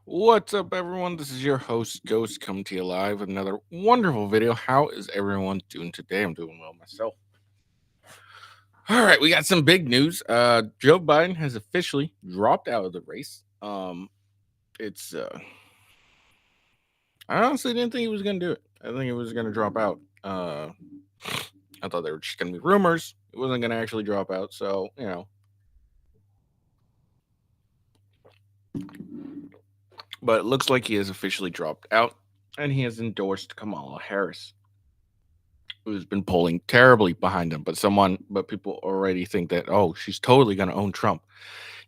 What's up, everyone? This is your host, Ghost, coming to you live with another wonderful video. How is everyone doing today? I'm doing well myself. All right, we got some big news. Joe Biden has officially dropped out of the race. It's I honestly didn't think he was going to do it. I think he was going to drop out. I thought they were just going to be rumors. It wasn't going to actually drop out. So but it looks like he has officially dropped out, and he has endorsed Kamala Harris, who's been polling terribly behind him, but people already think that, oh, she's totally going to own Trump.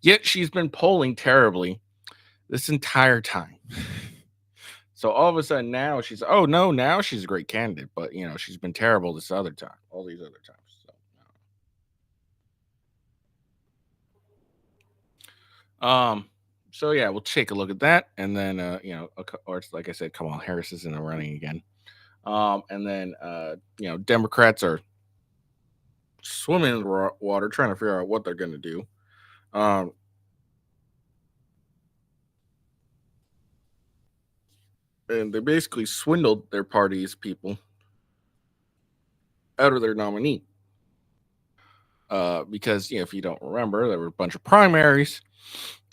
Yet she's been polling terribly this entire time. So all of a sudden now she's, oh no, now she's a great candidate, but she's been terrible this other time, all these other times. So yeah, we'll take a look at that, and then or it's like I said, Kamala Harris is in the running again. And then Democrats are swimming in the water trying to figure out what they're going to do. Um, and they basically swindled their party's people out of their nominee. Because if you don't remember, there were a bunch of primaries.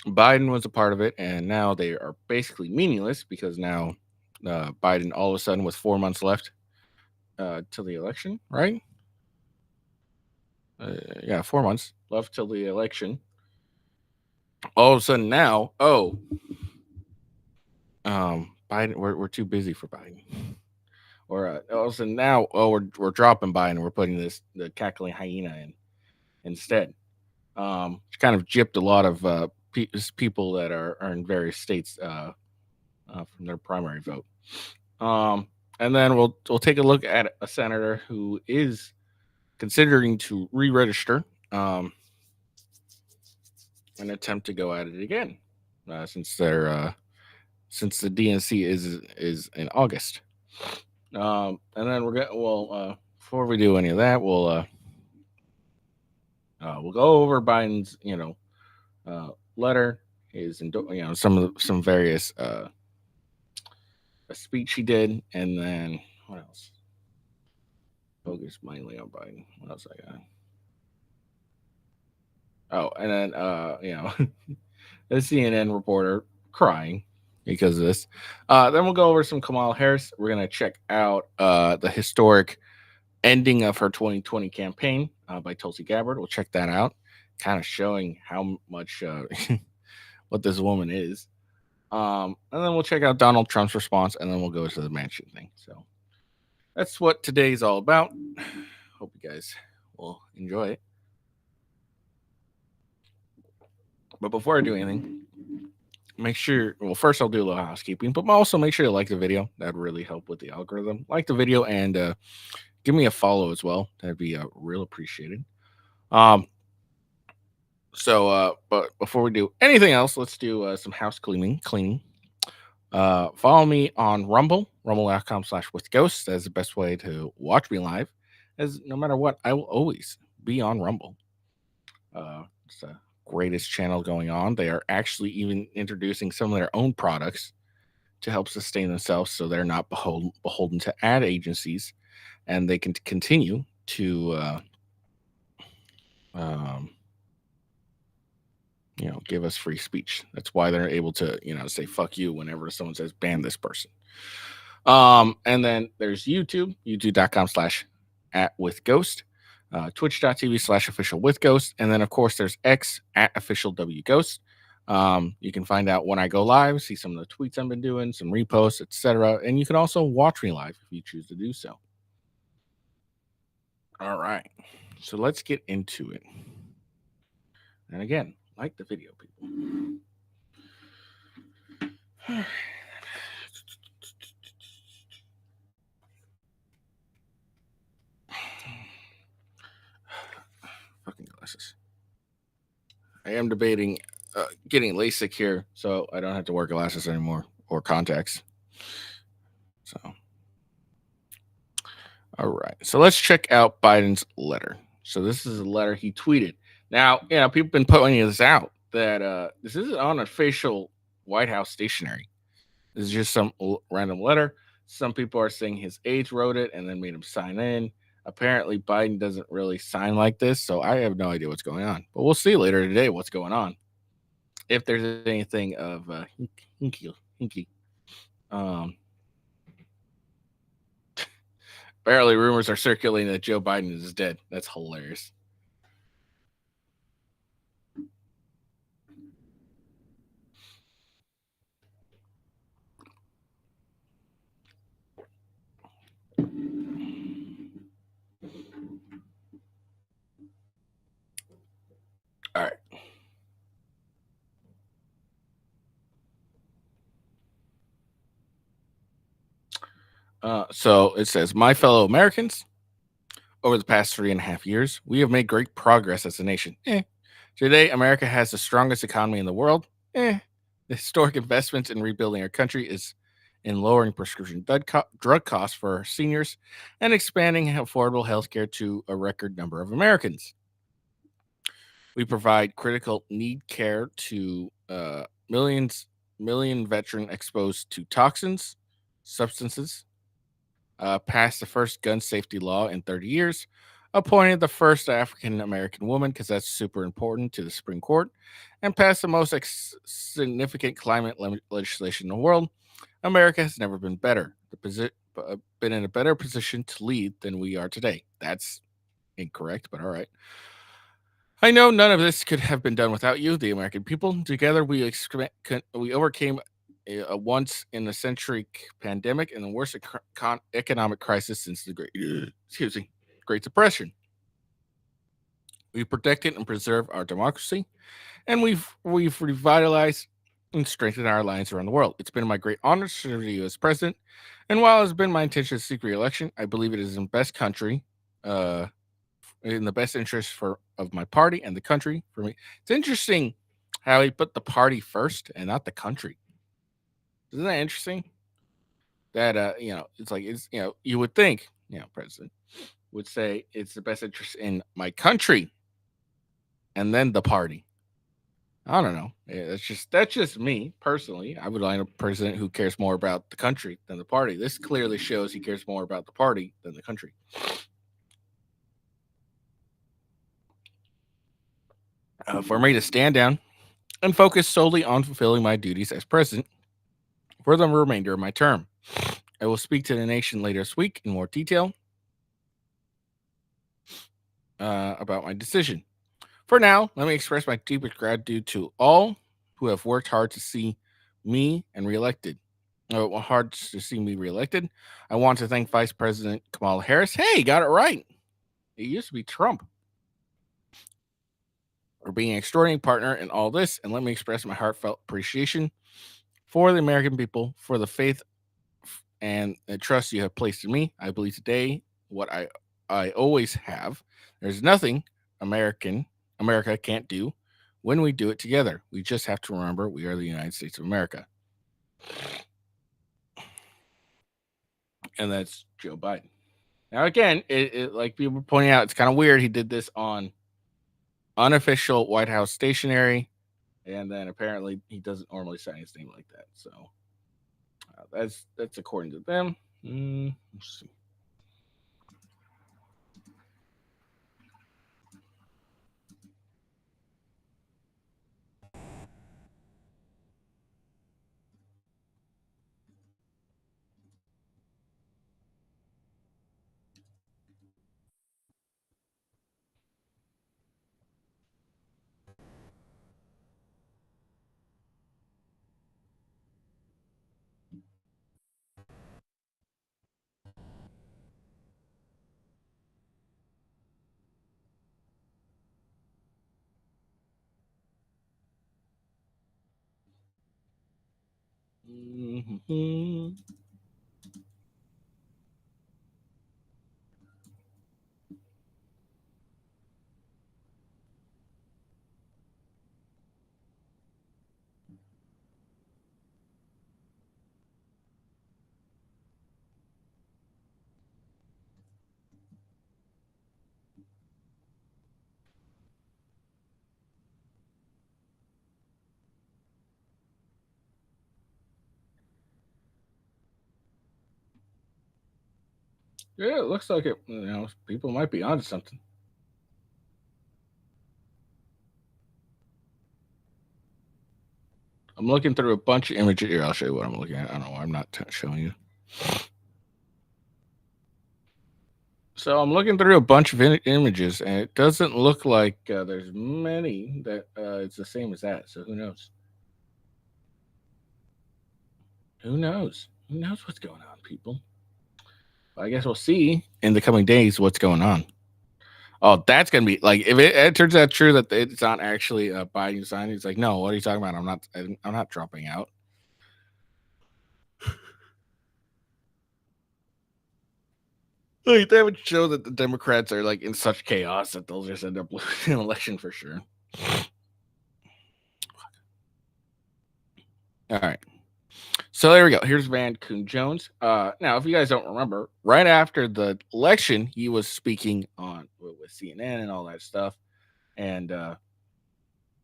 Biden was a part of it, and now they are basically meaningless because now Biden, all of a sudden, with 4 months left till the election, right? Yeah, 4 months left till the election. All of a sudden now, Biden, we're too busy for Biden. Or all of a sudden now, we're dropping Biden. We're putting the cackling hyena in instead. Which kind of gypped a lot of people that are in various states from their primary vote. And then we'll take a look at a senator who is considering to re-register an attempt to go at it again, since the DNC is in August. And then before we do any of that, we'll go over Biden's letter, his some various a speech he did, and then what else? Focus mainly on Biden. What else I got? Oh, and then a CNN reporter crying because of this. Then we'll go over some Kamala Harris. We're gonna check out the historic ending of her 2020 campaign by Tulsi Gabbard. We'll check that out, kind of showing how much what this woman is. And then we'll check out Donald Trump's response, and then we'll go to the Manchin thing. So that's what today's all about. Hope you guys will enjoy it. But before I do anything, make sure, first I'll do a little housekeeping, but also make sure you like the video. That'd really help with the algorithm. Like the video and give me a follow as well. That'd be real appreciated. But before we do anything else, let's do some house cleaning. Follow me on rumble.com/withghosts. That's the best way to watch me live, as no matter what, I will always be on Rumble. It's the greatest channel going on. They are actually even introducing some of their own products to help sustain themselves, so they're not beholden to ad agencies, and they can continue to give us free speech. That's why they're able to say fuck you whenever someone says ban this person. And then there's youtube.com/@withghost, twitch.tv/officialwithghost, and then of course there's X @officialwghost. You can find out when I go live, see some of the tweets I've been doing, some reposts, etc. And you can also watch me live if you choose to do so. All right, so let's get into it. And again, like the video, people. Fucking glasses. I am debating getting LASIK here, so I don't have to wear glasses anymore or contacts. So, all right. So let's check out Biden's letter. So this is a letter he tweeted. Now, people have been pointing this out that this isn't an official White House stationery. This is just some random letter. Some people are saying his aides wrote it and then made him sign in. Apparently, Biden doesn't really sign like this, so I have no idea what's going on. But we'll see later today what's going on. If there's anything of hinky. Um, Apparently, rumors are circulating that Joe Biden is dead. That's hilarious. All right. So it says, my fellow Americans, over the past 3.5 years, we have made great progress as a nation. Today, America has the strongest economy in the world. The historic investments in rebuilding our country is in lowering prescription drug costs for seniors and expanding affordable health care to a record number of Americans. We provide critical need care to million veteran exposed to toxins, substances, passed the first gun safety law in 30 years, appointed the first African American woman, because that's super important, to the Supreme Court, and passed the most significant climate legislation in the world. America has never been better. Been in a better position to lead than we are today. That's incorrect, but all right. I know none of this could have been done without you, the American people. Together, we overcame a once in a century pandemic and the worst economic crisis since the Great Depression. We protected and preserved our democracy, and we've revitalized and strengthened our alliance around the world. It's been my great honor to serve you as president, and while it's been my intention to seek re-election, I believe it is in the best interest of my party and the country for me. It's interesting how he put the party first and not the country. Isn't that interesting? That you would think, president would say it's the best interest in my country and then the party. I don't know. That's just me personally. I would like a president who cares more about the country than the party. This clearly shows he cares more about the party than the country. For me to stand down and focus solely on fulfilling my duties as president for the remainder of my term. I will speak to the nation later this week in more detail about my decision. For now, let me express my deepest gratitude to all who have worked hard to see me reelected. I want to thank Vice President Kamala Harris. Hey, got it right. It used to be Trump. For being an extraordinary partner in all this, and let me express my heartfelt appreciation for the American people, for the faith and the trust you have placed in me. I believe today what I always have. There's nothing America can't do when we do it together. We just have to remember we are the United States of America. And that's Joe Biden. Now, again, it like people were pointing out, it's kind of weird. He did this on unofficial White House stationery, and then apparently he doesn't normally sign his name like that. So that's according to them. Let's see. Mm-hmm. Yeah, it looks like it. People might be onto something. I'm looking through a bunch of images. Here, I'll show you what I'm looking at. I don't know why I'm not showing you. So I'm looking through a bunch of images, and it doesn't look like there's many that it's the same as that. So who knows? Who knows? Who knows what's going on, people? Well, I guess we'll see in the coming days what's going on. Oh, that's gonna be like if it turns out true that it's not actually a Biden sign. It's like, no, what are you talking about? I'm not dropping out. Like that would show that the Democrats are like in such chaos that they'll just end up losing an election for sure. All right. So there we go. Here's Van Coon Jones. Now, if you guys don't remember, right after the election, he was speaking on with CNN and all that stuff, and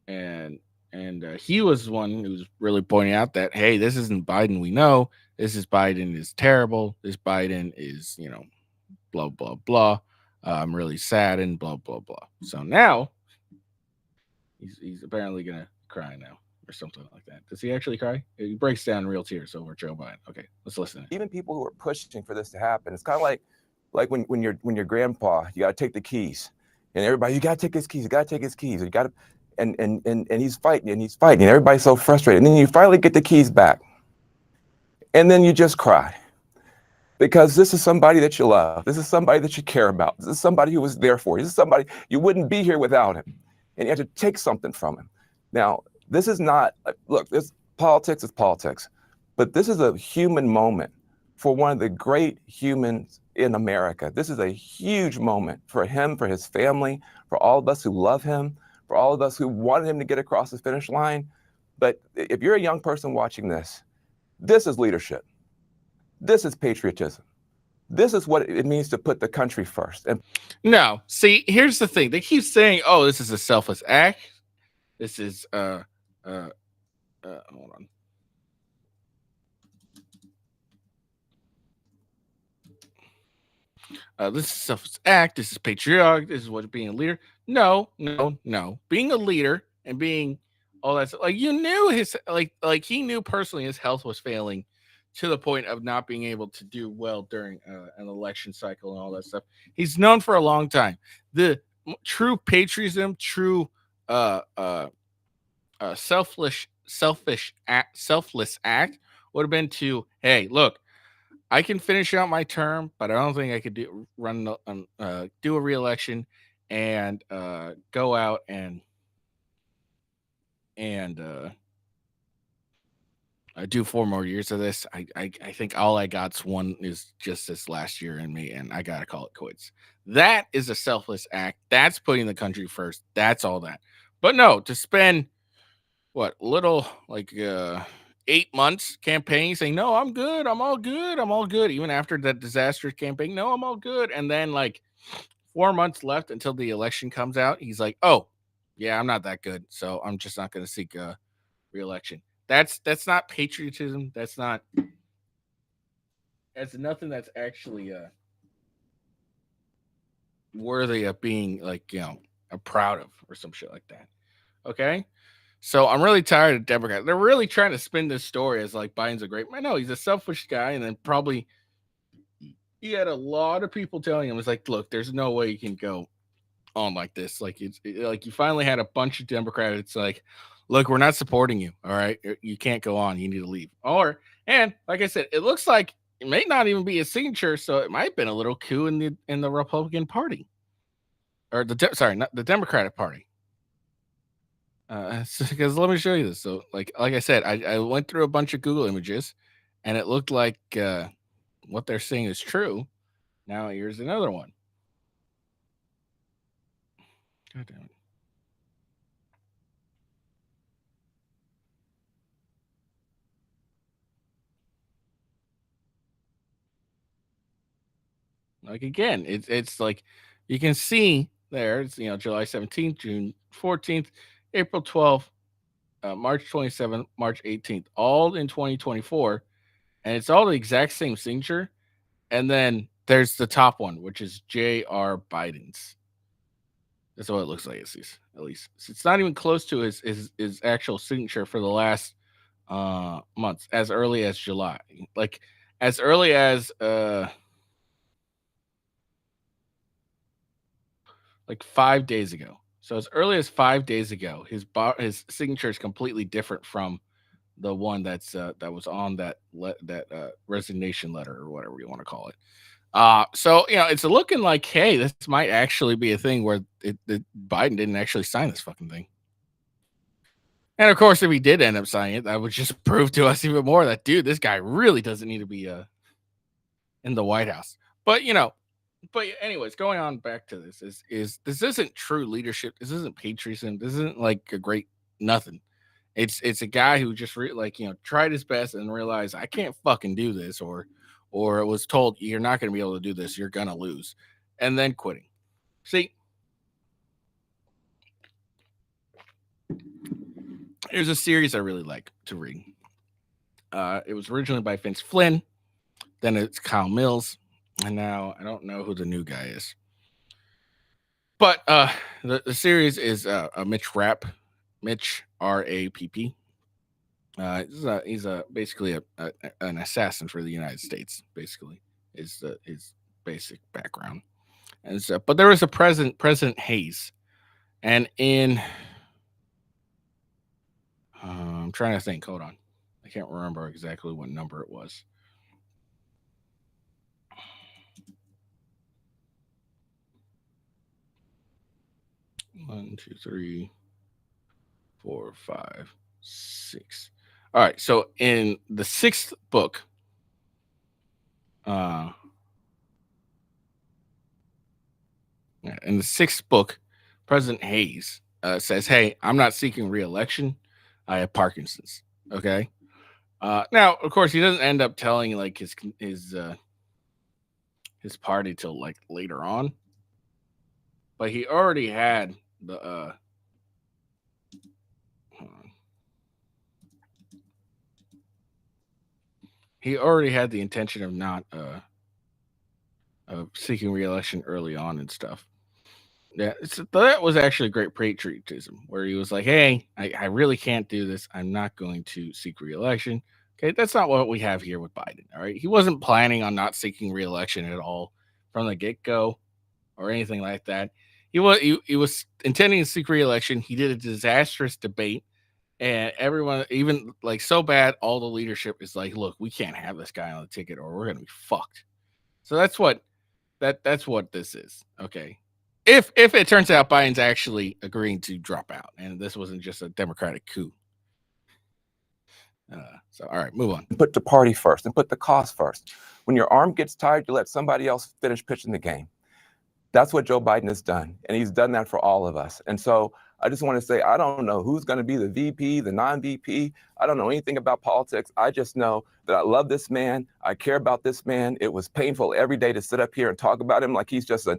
and he was one who was really pointing out that hey, this isn't Biden we know. This is Biden is terrible. This Biden is blah blah blah. I'm really sad and blah blah blah. So now he's apparently gonna cry now or something like that. Does he actually cry? He breaks down real tears over Joe Biden. Okay, let's listen. Even people who are pushing for this to happen, it's kind of like when your grandpa, you got to take the keys, and everybody, you got to take his keys, you got to take his keys, you got to, and he's fighting and everybody's so frustrated, and then you finally get the keys back, and then you just cry. Because this is somebody that you love. This is somebody that you care about. This is somebody who was there for you. This is somebody you wouldn't be here without him. And you have to take something from him. Now, this is not, look, this politics is politics, but this is a human moment for one of the great humans in America. This is a huge moment for him, for his family, for all of us who love him, for all of us who wanted him to get across the finish line. But if you're a young person watching this is leadership. This is patriotism. This is what it means to put the country first. And no, see, here's the thing. They keep saying, "Oh, this is a selfless act. This is hold on. This is selfless act. This is patriotic. This is what being a leader." No. Being a leader and being all that stuff, like you knew his like he knew personally his health was failing to the point of not being able to do well during an election cycle and all that stuff. He's known for a long time. The true patriotism, true selfless act would have been to, hey, look, I can finish out my term, but I don't think I could do a re-election and go out and do 4 more years of this. I think all I got's one is just this last year in me, and I gotta call it quits. That is a selfless act. That's putting the country first. That's all that. But no, to spend what little 8 months campaigning saying, no, I'm good, I'm all good, I'm all good. Even after that disastrous campaign, no, I'm all good. And then 4 months left until the election comes out. He's like, oh, yeah, I'm not that good. So I'm just not going to seek a re-election. That's not patriotism. That's nothing that's actually worthy of being proud of or some shit like that. Okay. So I'm really tired of Democrats. They're really trying to spin this story as like Biden's a great man. No, he's a selfish guy. And then probably he had a lot of people telling him, it's like, look, there's no way you can go on like this. Like like you finally had a bunch of Democrats. It's like, look, we're not supporting you. All right. You can't go on. You need to leave. And like I said, it looks like it may not even be a signature. So it might have been a little coup in the Republican Party or not the Democratic Party. Because let me show you this. So like I said, I went through a bunch of Google images and it looked like what they're saying is true. Now here's another one. God damn it. Like again, it's like you can see there. It's July 17th, June 14th, April 12th, March 27th, March 18th, all in 2024, and it's all the exact same signature. And then there's the top one, which is J.R. Biden's. That's what it looks like. At least it's not even close to his actual signature for the last months, as early as July, like as early as like 5 days ago. So as early as 5 days ago, his signature is completely different from the one that was on that resignation letter or whatever you want to call it. So it's looking like, hey, this might actually be a thing where Biden didn't actually sign this fucking thing. And of course, if he did end up signing it, that would just prove to us even more that, dude, this guy really doesn't need to be in the White House. But anyways, going on back to this is this isn't true leadership. This isn't patriotism. This isn't like a great nothing. It's a guy who just tried his best and realized I can't fucking do this, or was told you're not going to be able to do this. You're gonna lose, and then quitting. See, there's a series I really like to read. It was originally by Vince Flynn, then it's Kyle Mills, and now I don't know who the new guy is. But the series is Mitch Rapp. He's basically an assassin for the United States. Basically, is his basic background. And so, but there was a President Hayes, and I'm trying to think. Hold on, I can't remember exactly what number it was. One, two, three, 4, 5, 6. All right. So in the sixth book, President Hayes says, "Hey, I'm not seeking re-election. I have Parkinson's." Okay. Now, of course, he doesn't end up telling like his party till like later on, but he already had the he already had the intention of not of seeking re-election early on and stuff. Yeah, that was actually great patriotism, where he was like, "Hey, I really can't do this. I'm not going to seek re-election." Okay, that's not what we have here with Biden. All right, he wasn't planning on not seeking re-election at all from the get go, or anything like that. He was intending to seek re-election. He did a disastrous debate, and everyone, even like so bad, all the leadership is like, "Look, we can't have this guy on the ticket, or we're gonna be fucked." So that's what this is. Okay. If it turns out Biden's actually agreeing to drop out and this wasn't just a Democratic coup. So all right, move on. Put the party first and put the cost first. When your arm gets tired, you let somebody else finish pitching the game. That's what Joe Biden has done, and he's done that for all of us. And so I just want to say, I don't know who's going to be the VP, the non-VP. I don't know anything about politics. I just know that I love this man. I care about this man. It was painful every day to sit up here and talk about him like he's just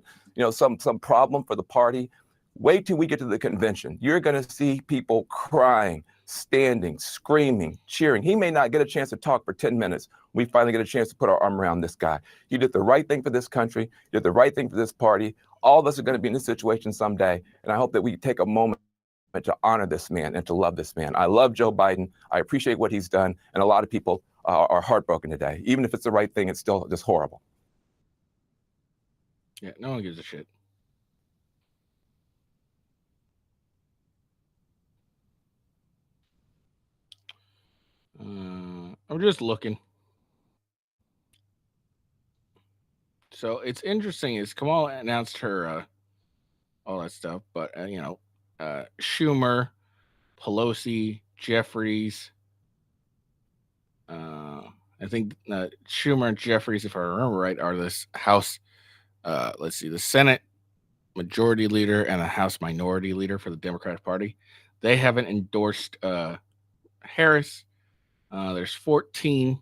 some problem for the party. Wait till we get to the convention. You're going to see people crying, standing, screaming, cheering. He may not get a chance to talk for 10 minutes. We finally get a chance to put our arm around this guy. You did the right thing for this country. You did the right thing for this party. All of us are going to be in this situation someday. And I hope that we take a moment to honor this man and to love this man. I love Joe Biden. I appreciate what he's done. And a lot of people are heartbroken today. Even if it's the right thing, it's still just horrible. Yeah, no one gives a shit. I'm just looking. So it's interesting is Kamala announced her all that stuff, but Schumer, Pelosi, Jeffries, I think Schumer and Jeffries, if I remember right, are this House. Let's see, the Senate Majority Leader and the House Minority Leader for the Democratic Party. They haven't endorsed Harris. There's 14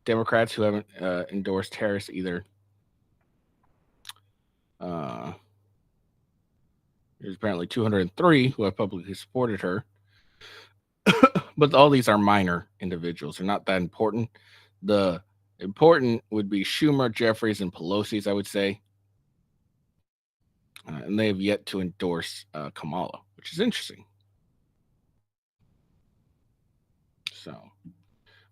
Democrats who haven't endorsed Harris either. There's apparently 203 who have publicly supported her. But all these are minor individuals. They're not that important. The Important would be Schumer, Jeffries, and Pelosi's, I would say. And they have yet to endorse Kamala, which is interesting. So,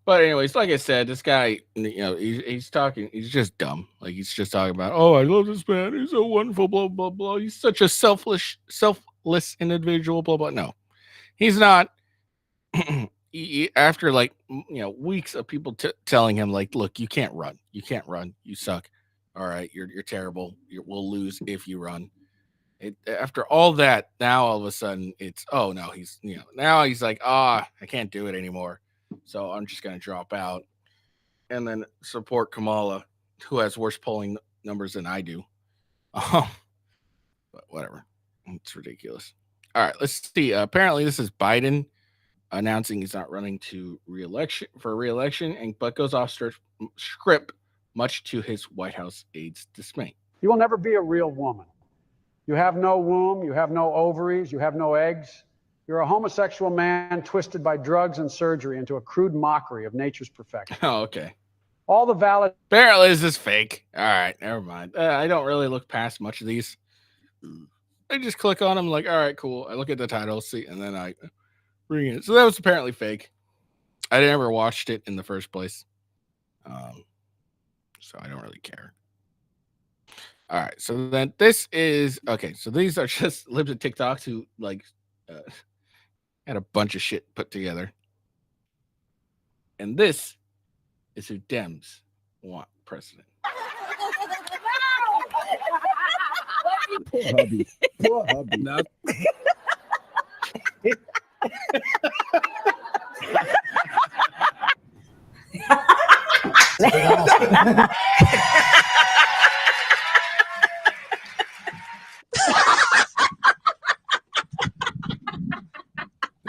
but anyways, like I said, this guy, he's talking, he's just dumb. Like he's just talking about, oh, I love this man, he's so wonderful, blah blah blah. He's such a selfless individual, blah blah. No, he's not. After like weeks of people telling him like, look, you can't run, you suck. All right, you're terrible. We'll lose if you run. After all that, now all of a sudden it's oh no, now he's like I can't do it anymore, so I'm just gonna drop out and then support Kamala, who has worse polling numbers than I do. But whatever, it's ridiculous. All right, let's see. Apparently, this is Biden announcing he's not running to re-election, and but goes off script, much to his White House aides' dismay. You will never be a real woman. You have no womb, you have no ovaries, you have no eggs. You're a homosexual man twisted by drugs and surgery into a crude mockery of nature's perfection. Oh, okay. All the valid. Apparently, this is fake. All right, never mind. I don't really look past much of these. I just click on them, like, all right, cool. I look at the title, see, and then I bring it. So that was apparently fake. I never watched it in the first place, so I don't really care. All right, so then this is okay. So these are just libs of TikToks who like had a bunch of shit put together, and this is who Dems want president. Poor hubby. Poor hubby. No.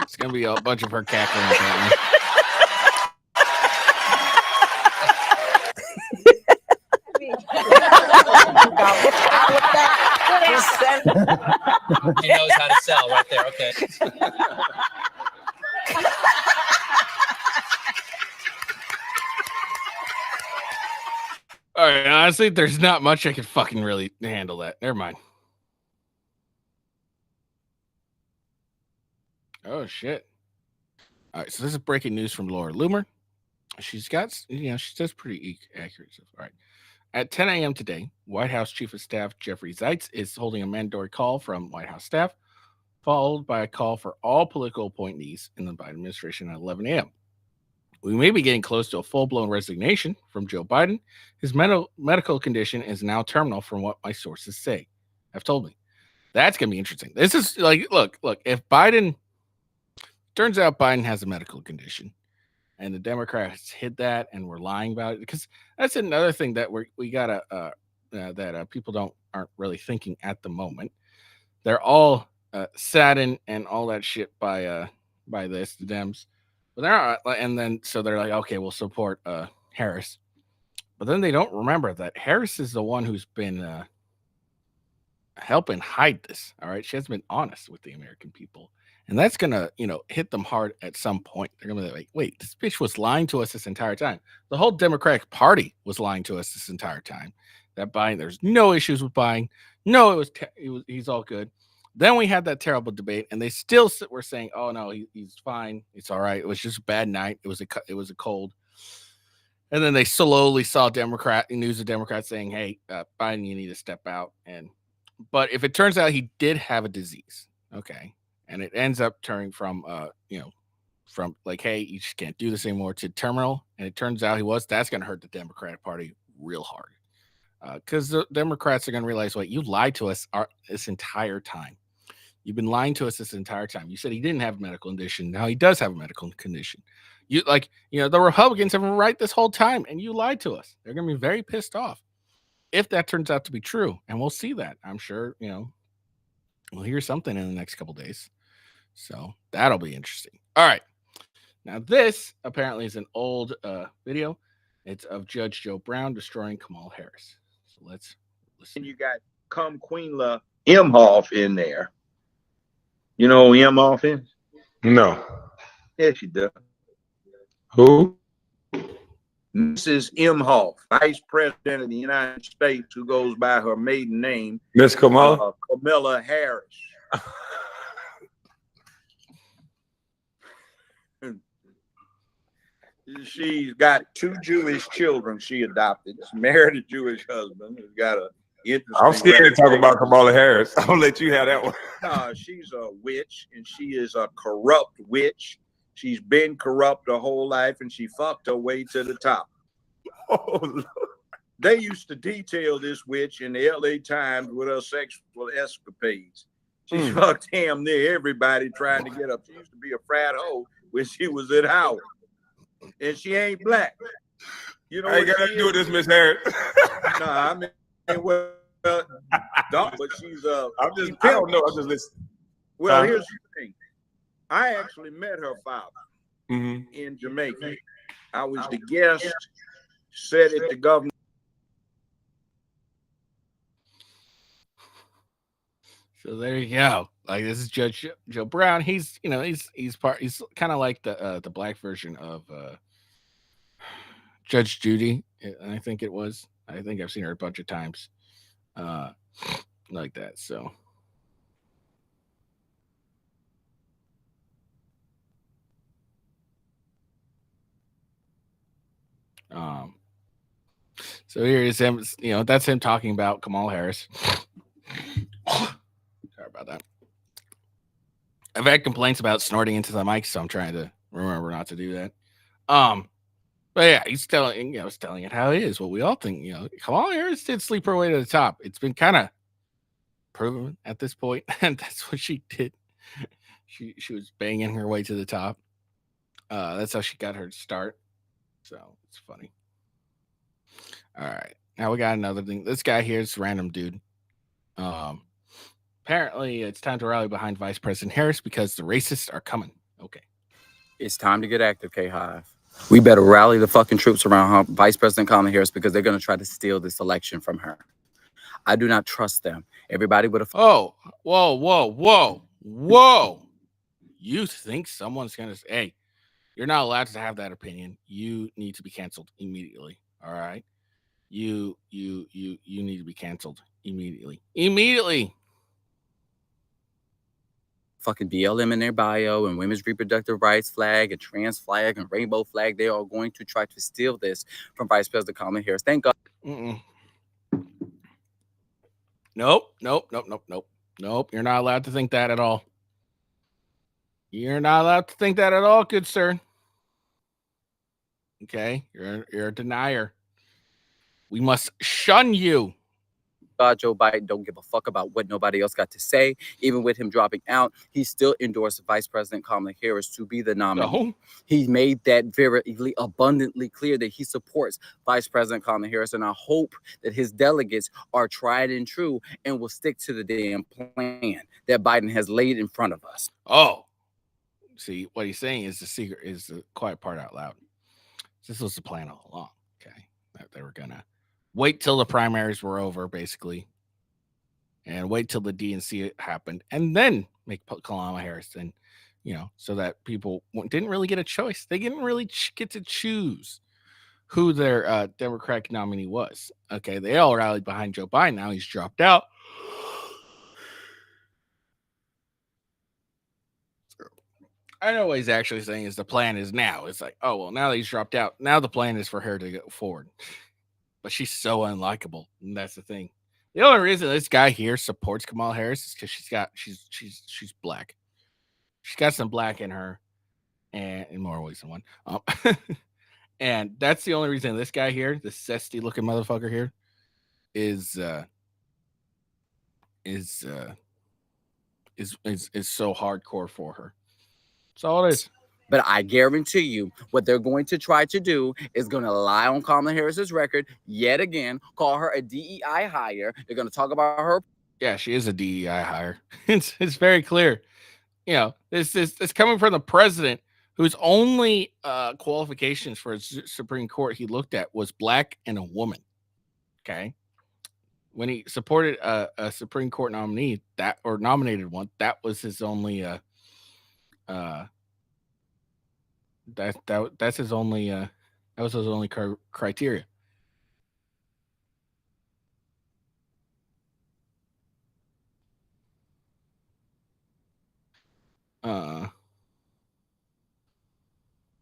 It's gonna be a bunch of her cackling. He knows how to sell right there. Okay. All right, honestly, there's not much I can fucking really handle that. Never mind. Oh shit! All right, so this is breaking news from Laura Loomer. She's got, she says pretty accurate stuff. All right. At 10 a.m. today, White House Chief of Staff Jeffrey Zients is holding a mandatory call from White House staff, followed by a call for all political appointees in the Biden administration at 11 a.m. We may be getting close to a full-blown resignation from Joe Biden. His medical condition is now terminal from what my sources say. Have told me. That's going to be interesting. This is like, look, if Biden, turns out Biden has a medical condition, and the Democrats hid that and were lying about it, because that's another thing that we gotta that people aren't really thinking at the moment. They're all saddened and all that shit by this, the Dems, but they're not, and then so they're like, okay, we'll support Harris, but then they don't remember that Harris is the one who's been helping hide this. All right, she has been honest with the American people. And that's going to, hit them hard at some point. They're going to be like, wait, this bitch was lying to us this entire time. The whole Democratic Party was lying to us this entire time. That Biden, there's no issues with Biden. No, he's all good. Then we had that terrible debate, and they still were saying, oh, no, he's fine. It's all right. It was just a bad night. It was a cold. And then they slowly saw news of Democrats saying, hey, Biden, you need to step out. But if it turns out he did have a disease, okay, and it ends up turning from, from like, hey, you just can't do this anymore to terminal. And it turns out that's going to hurt the Democratic Party real hard. Because the Democrats are going to realize, wait, you lied to us this entire time. You've been lying to us this entire time. You said he didn't have a medical condition. Now he does have a medical condition. The Republicans have been right this whole time, and you lied to us. They're going to be very pissed off if that turns out to be true. And we'll see that. I'm sure, we'll hear something in the next couple days. So that'll be interesting. All right. Now, this apparently is an old video. It's of Judge Joe Brown destroying Kamala Harris. So let's listen. And you got Queen Imhoff in there. You know who Imhoff is? No. Yes, you do. Who? Mrs. Imhoff, Vice President of the United States, who goes by her maiden name, Miss Kamala. Kamala Harris. She's got 2 Jewish children she adopted. She married a Jewish husband who's got a interesting. I'm scared to talk about Kamala Harris. I'll let you have that one. She's a witch, and she is a corrupt witch. She's been corrupt her whole life, and she fucked her way to the top. Oh, Lord. They used to detail this witch in the LA Times with her sexual escapades. She fucked damn near everybody trying to get up. She used to be a frat hoe when she was at Howard. And she ain't black. You know, I ain't got nothing to do with this, Miss Harris. Nah, I mean, well, don't, but she's I don't know. I'm just listening. Well, here's the thing. I actually met her father in Jamaica. I was the guest, said at the governor. So there you go. Like, this is Judge Joe Brown. He's, you know, he's kind of like the black version of Judge Judy. I think it was. I think I've seen her a bunch of times, like that. So. So here is him, you know, that's him talking about Kamala Harris. Sorry about that. I've had complaints about snorting into the mic, so I'm trying to remember not to do that. But yeah, he's telling it how it is, what we all think. You know, Kamala Harris did sleep her way to the top. It's been kind of proven at this point, and that's what she did. She was banging her way to the top. That's how she got her start. So it's funny. All right, now we got another thing. This guy here is a random dude. Apparently, it's time to rally behind Vice President Harris because the racists are coming. Okay. It's time to get active, K-Hive. We better rally the fucking troops around Vice President Kamala Harris because they're going to try to steal this election from her. I do not trust them. Everybody would have... Oh, whoa. You think someone's going to say, hey, you're not allowed to have that opinion. You need to be canceled immediately. All right? You need to be canceled immediately. Fucking BLM in their bio and women's reproductive rights flag and trans flag and rainbow flag. They are going to try to steal this from Vice President Kamala Harris. Thank God. Nope. You're not allowed to think that at all. You're not allowed to think that at all, good sir. Okay? You're a denier. We must shun you. God, Joe Biden don't give a fuck about what nobody else got to say. Even with him dropping out, he still endorsed Vice President Kamala Harris to be the nominee. No. He made that very abundantly clear that he supports Vice President Kamala Harris, and I hope that his delegates are tried and true and will stick to the damn plan that Biden has laid in front of us. Oh, see, what he's saying is the secret, is the quiet part out loud. This was the plan all along, okay? That they were gonna wait till the primaries were over, basically, and wait till the DNC happened, and then make Kamala Harris, and you know, so that people didn't really get a choice. They didn't really get to choose who their Democratic nominee was. Okay, they all rallied behind Joe Biden. Now he's dropped out. I know what he's actually saying is the plan is now. It's like, oh, well, now that he's dropped out, now the plan is for her to go forward. But she's so unlikable, and that's the thing. The only reason this guy here supports Kamala Harris is because she's black. She's got some black in her, and in more ways than one. And that's the only reason this guy here, this zesty looking motherfucker here, is so hardcore for her. That's all it is. But I guarantee you what they're going to try to do is going to lie on Kamala Harris's record yet again, call her a DEI hire. They're going to talk about her. Yeah, she is a DEI hire. It's very clear. You know, this coming from the president whose only qualifications for a Supreme Court he looked at was black and a woman. Okay. When he supported a Supreme Court nominee nominated one, that was his only that's his only That was his only criteria.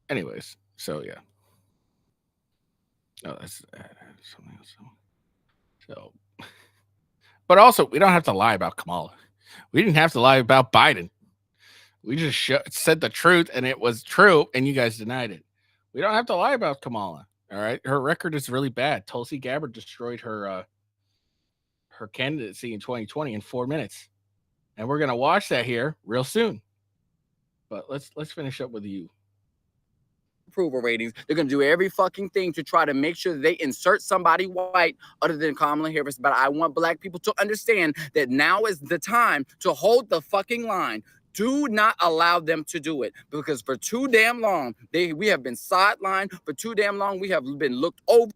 Anyways, so yeah. Oh, that's something else. So, but also, we don't have to lie about Kamala. We didn't have to lie about Biden. We just said the truth, and it was true, and you guys denied it. We don't have to lie about Kamala. All right, her record is really bad. Tulsi Gabbard destroyed her candidacy in 2020 in 4 minutes, and we're gonna watch that here real soon. But let's finish up with you. Approval ratings. They're going to do every fucking thing to try to make sure that they insert somebody white other than Kamala Harris. But I want black people to understand that now is the time to hold the fucking line. Do not allow them to do it, because for too damn long, we have been sidelined. For too damn long, we have been looked over.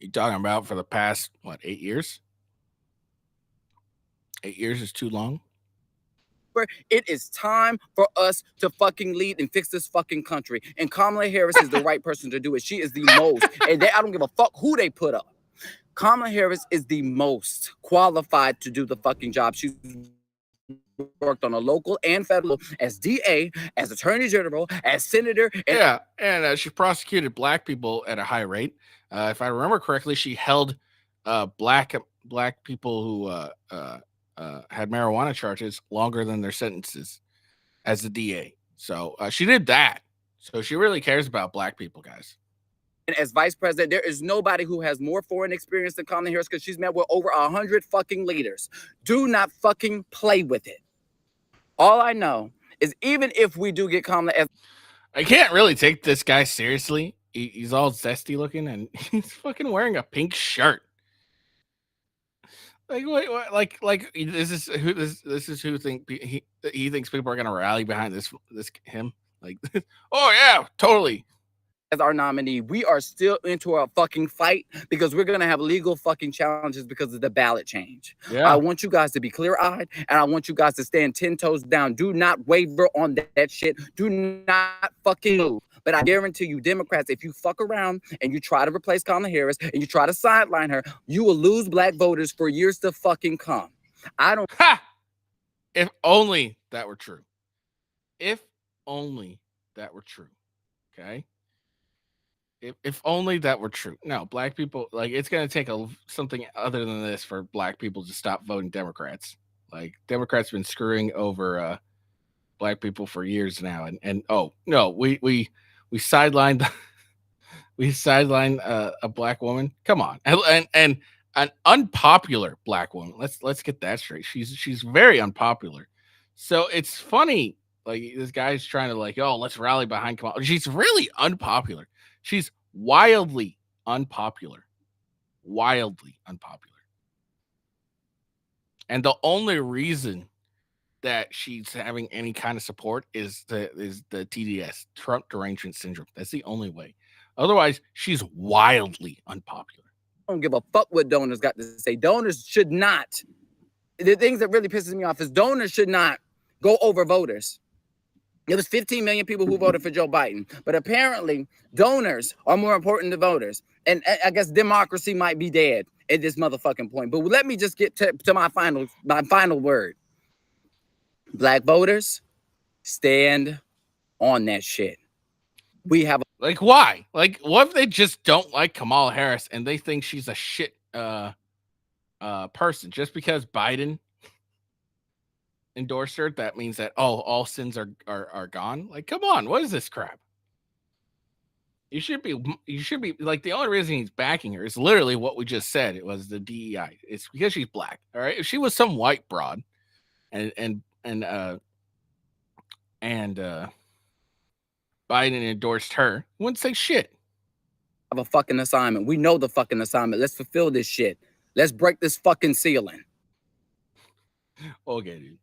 You talking about for the past, 8 years? 8 years is too long. It is time for us to fucking lead and fix this fucking country. And Kamala Harris is the right person to do it. She is the most, and I don't give a fuck who they put up. Kamala Harris is the most qualified to do the fucking job. She's worked on a local and federal as DA, as Attorney General, as Senator. And she prosecuted black people at a high rate. If I remember correctly, she held black people who had marijuana charges longer than their sentences as a DA. So she did that. So she really cares about black people, guys. And as vice president, there is nobody who has more foreign experience than Kamala Harris, because she's met with over 100 fucking leaders. Do not fucking play with it. All I know is, even if we do get Kamala as... I can't really take this guy seriously. He's all zesty looking, and he's fucking wearing a pink shirt. Like, wait, like this is who he thinks people are gonna rally behind him. Like, oh yeah, totally. As our nominee, we are still into a fucking fight, because we're gonna have legal fucking challenges because of the ballot change. Yeah. I want you guys to be clear-eyed, and I want you guys to stand 10 toes down. Do not waver on that shit. Do not fucking move. But I guarantee you, Democrats, if you fuck around and you try to replace Kamala Harris and you try to sideline her, you will lose black voters for years to fucking come. I don't. Ha! If only that were true. If only that were true. Okay. If only that were true. No, black people, like, it's going to take something other than this for black people to stop voting Democrats. Like, Democrats been screwing over black people for years now. And oh no, we sidelined a black woman. Come on. And an unpopular black woman. Let's get that straight. She's very unpopular. So it's funny, like, this guy's trying to, like, oh, let's rally behind Kamala. She's really unpopular. She's wildly unpopular. Wildly unpopular. And the only reason that she's having any kind of support is the TDS, Trump derangement syndrome. That's the only way. Otherwise, she's wildly unpopular. I don't give a fuck what donors got to say. Donors should not. The things that really pisses me off is donors should not go over voters. It was 15 million people who voted for Joe Biden, but apparently donors are more important than voters. And I guess democracy might be dead at this motherfucking point. But let me just get to my final word. Black voters, stand on that shit. We have like, why? Like, what if they just don't like Kamala Harris and they think she's a shit person just because Biden endorsed her? That means that all sins are gone. Like, come on, what is this crap? You should be like, the only reason he's backing her is literally what we just said. It was the DEI. It's because she's black. All right, if she was some white broad, and Biden endorsed her, wouldn't say shit. Have a fucking assignment. We know the fucking assignment. Let's fulfill this shit. Let's break this fucking ceiling. Okay, dude.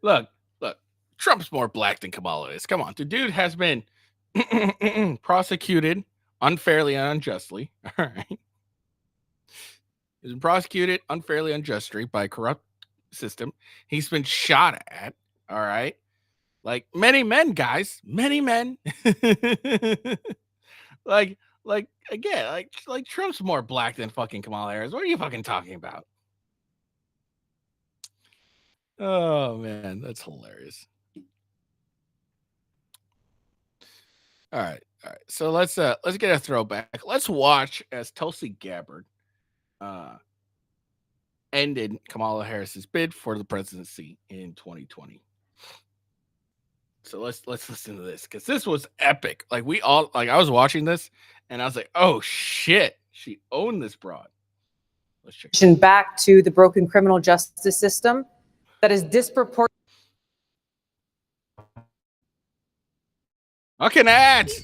Look. Trump's more black than Kamala is. Come on, the dude has been prosecuted unfairly and unjustly. All right, he's been prosecuted unfairly and unjustly by a corrupt system. He's been shot at. All right. Like many men, guys, many men. like again, like Trump's more black than fucking Kamala Harris. What are you fucking talking about? Oh man, that's hilarious. All right. So let's get a throwback. Let's watch as Tulsi Gabbard ended Kamala Harris's bid for the presidency in 2020. So let's listen to this because this was epic. Like I was watching this and I was like, oh shit, she owned this broad. Let's check it out. Back to the broken criminal justice system that is disproportionate. Fucking ads.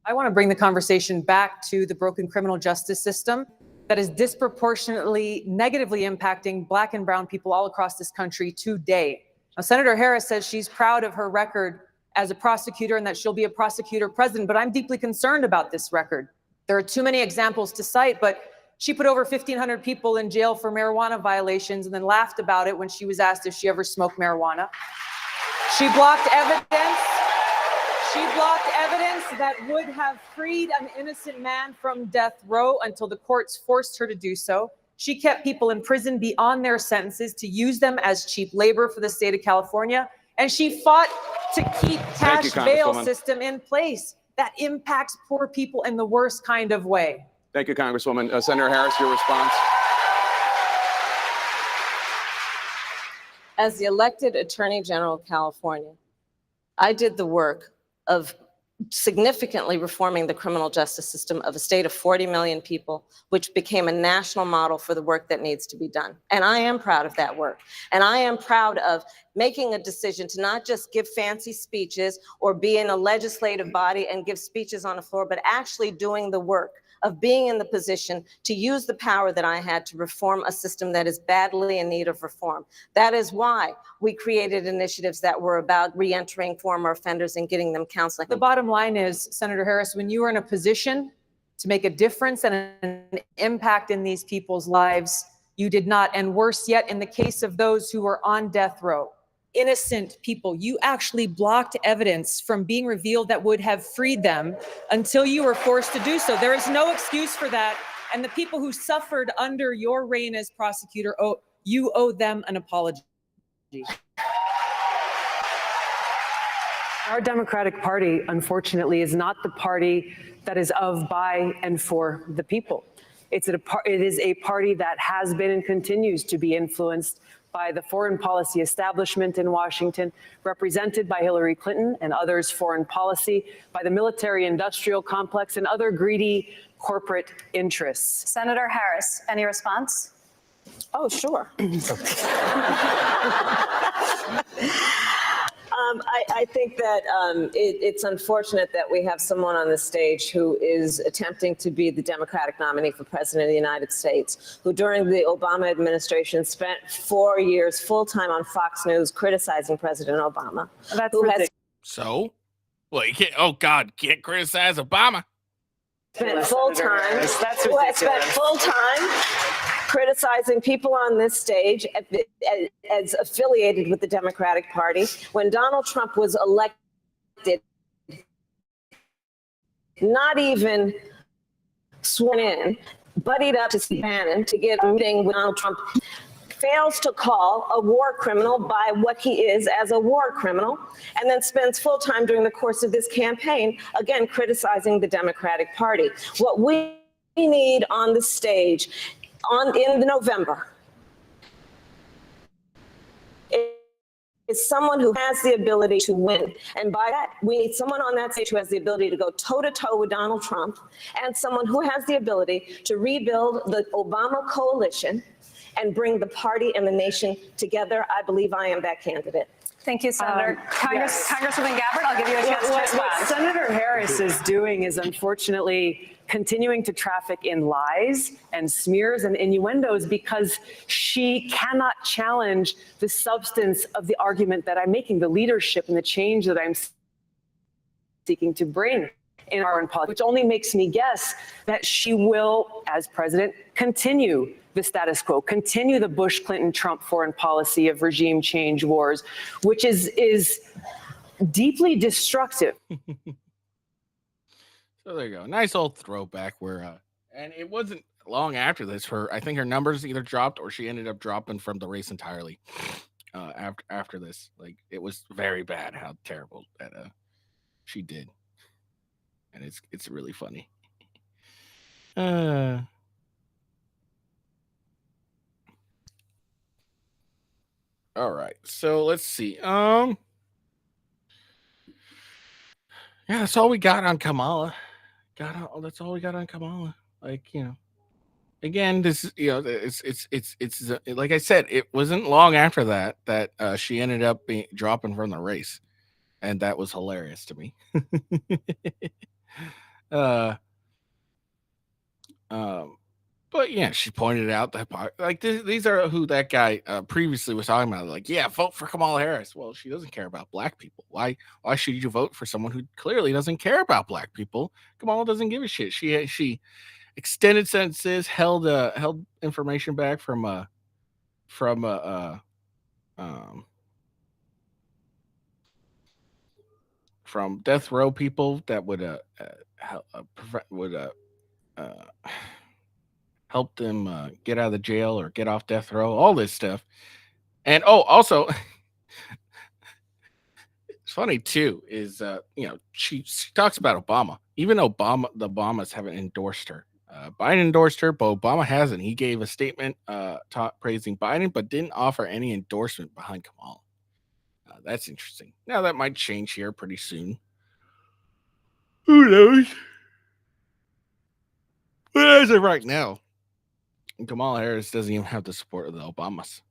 I want to bring the conversation back to the broken criminal justice system that is disproportionately negatively impacting Black and brown people all across this country today. Now, Senator Harris says she's proud of her record as a prosecutor and that she'll be a prosecutor president, but I'm deeply concerned about this record. There are too many examples to cite, but she put over 1,500 people in jail for marijuana violations and then laughed about it when she was asked if she ever smoked marijuana. She blocked evidence. She blocked evidence that would have freed an innocent man from death row until the courts forced her to do so. She kept people in prison beyond their sentences to use them as cheap labor for the state of California. And she fought to keep cash bail system in place that impacts poor people in the worst kind of way. Thank you, Congresswoman. Senator Harris, your response. As the elected Attorney General of California, I did the work of significantly reforming the criminal justice system of a state of 40 million people, which became a national model for the work that needs to be done. And I am proud of that work. And I am proud of making a decision to not just give fancy speeches or be in a legislative body and give speeches on the floor, but actually doing the work of being in the position to use the power that I had to reform a system that is badly in need of reform. That is why we created initiatives that were about reentering former offenders and getting them counseling. The bottom line is, Senator Harris, when you are in a position to make a difference and an impact in these people's lives, you did not. And worse yet, in the case of those who are on death row, innocent people, you actually blocked evidence from being revealed that would have freed them until you were forced to do so. There is no excuse for that. And the people who suffered under your reign as prosecutor, you owe them an apology. Our Democratic Party, unfortunately, is not the party that is of, by, and for the people. It is a party that has been and continues to be influenced by the foreign policy establishment in Washington, represented by Hillary Clinton and others' foreign policy, by the military-industrial complex and other greedy corporate interests. Senator Harris, any response? Oh, sure. I think that it's unfortunate that we have someone on the stage who is attempting to be the Democratic nominee for president of the United States, who during the Obama administration spent 4 years full-time on Fox News criticizing President Obama. That's ridiculous. So, well, you can't. Oh God, can't criticize Obama. Spent full-time. Who has spent full-time criticizing people on this stage as affiliated with the Democratic Party. When Donald Trump was elected, not even sworn in, buddied up to Steve Bannon to get a meeting with Donald Trump, fails to call a war criminal by what he is as a war criminal, and then spends full time during the course of this campaign, again, criticizing the Democratic Party. What we need on the stage in November is someone who has the ability to win. And by that, we need someone on that stage who has the ability to go toe-to-toe with Donald Trump, and someone who has the ability to rebuild the Obama coalition and bring the party and the nation together. I believe I am that candidate. Thank you, Senator. Congresswoman Gabbard, I'll give you a chance to respond. What Senator Harris is doing is unfortunately continuing to traffic in lies and smears and innuendos because she cannot challenge the substance of the argument that I'm making, the leadership and the change that I'm seeking to bring in our politics, which only makes me guess that she will, as president, continue the status quo, continue the Bush-Clinton-Trump foreign policy of regime change wars, which is deeply destructive. So there you go. Nice old throwback where and it wasn't long after this I think her numbers either dropped or she ended up dropping from the race entirely. After this. Like it was very bad how terrible that she did. And it's really funny. All right. So let's see. Yeah, that's all we got on Kamala. That's all we got on Kamala. Like, again, this is, it's like I said, it wasn't long after that she ended up dropping from the race, and that was hilarious to me. But yeah, she pointed out that like these are who that guy previously was talking about. Like, yeah, vote for Kamala Harris. Well, she doesn't care about black people. Why should you vote for someone who clearly doesn't care about black people? Kamala doesn't give a shit. She extended sentences, held information back from death row people that would help them get out of the jail or get off death row, all this stuff. And also it's funny too is she talks about Obama, even though the Obamas haven't endorsed her. Biden endorsed her, but Obama hasn't. He gave a statement praising Biden, but didn't offer any endorsement behind Kamala. That's interesting. Now that might change here pretty soon. Who knows? But as of right now, Kamala Harris doesn't even have the support of the Obamas.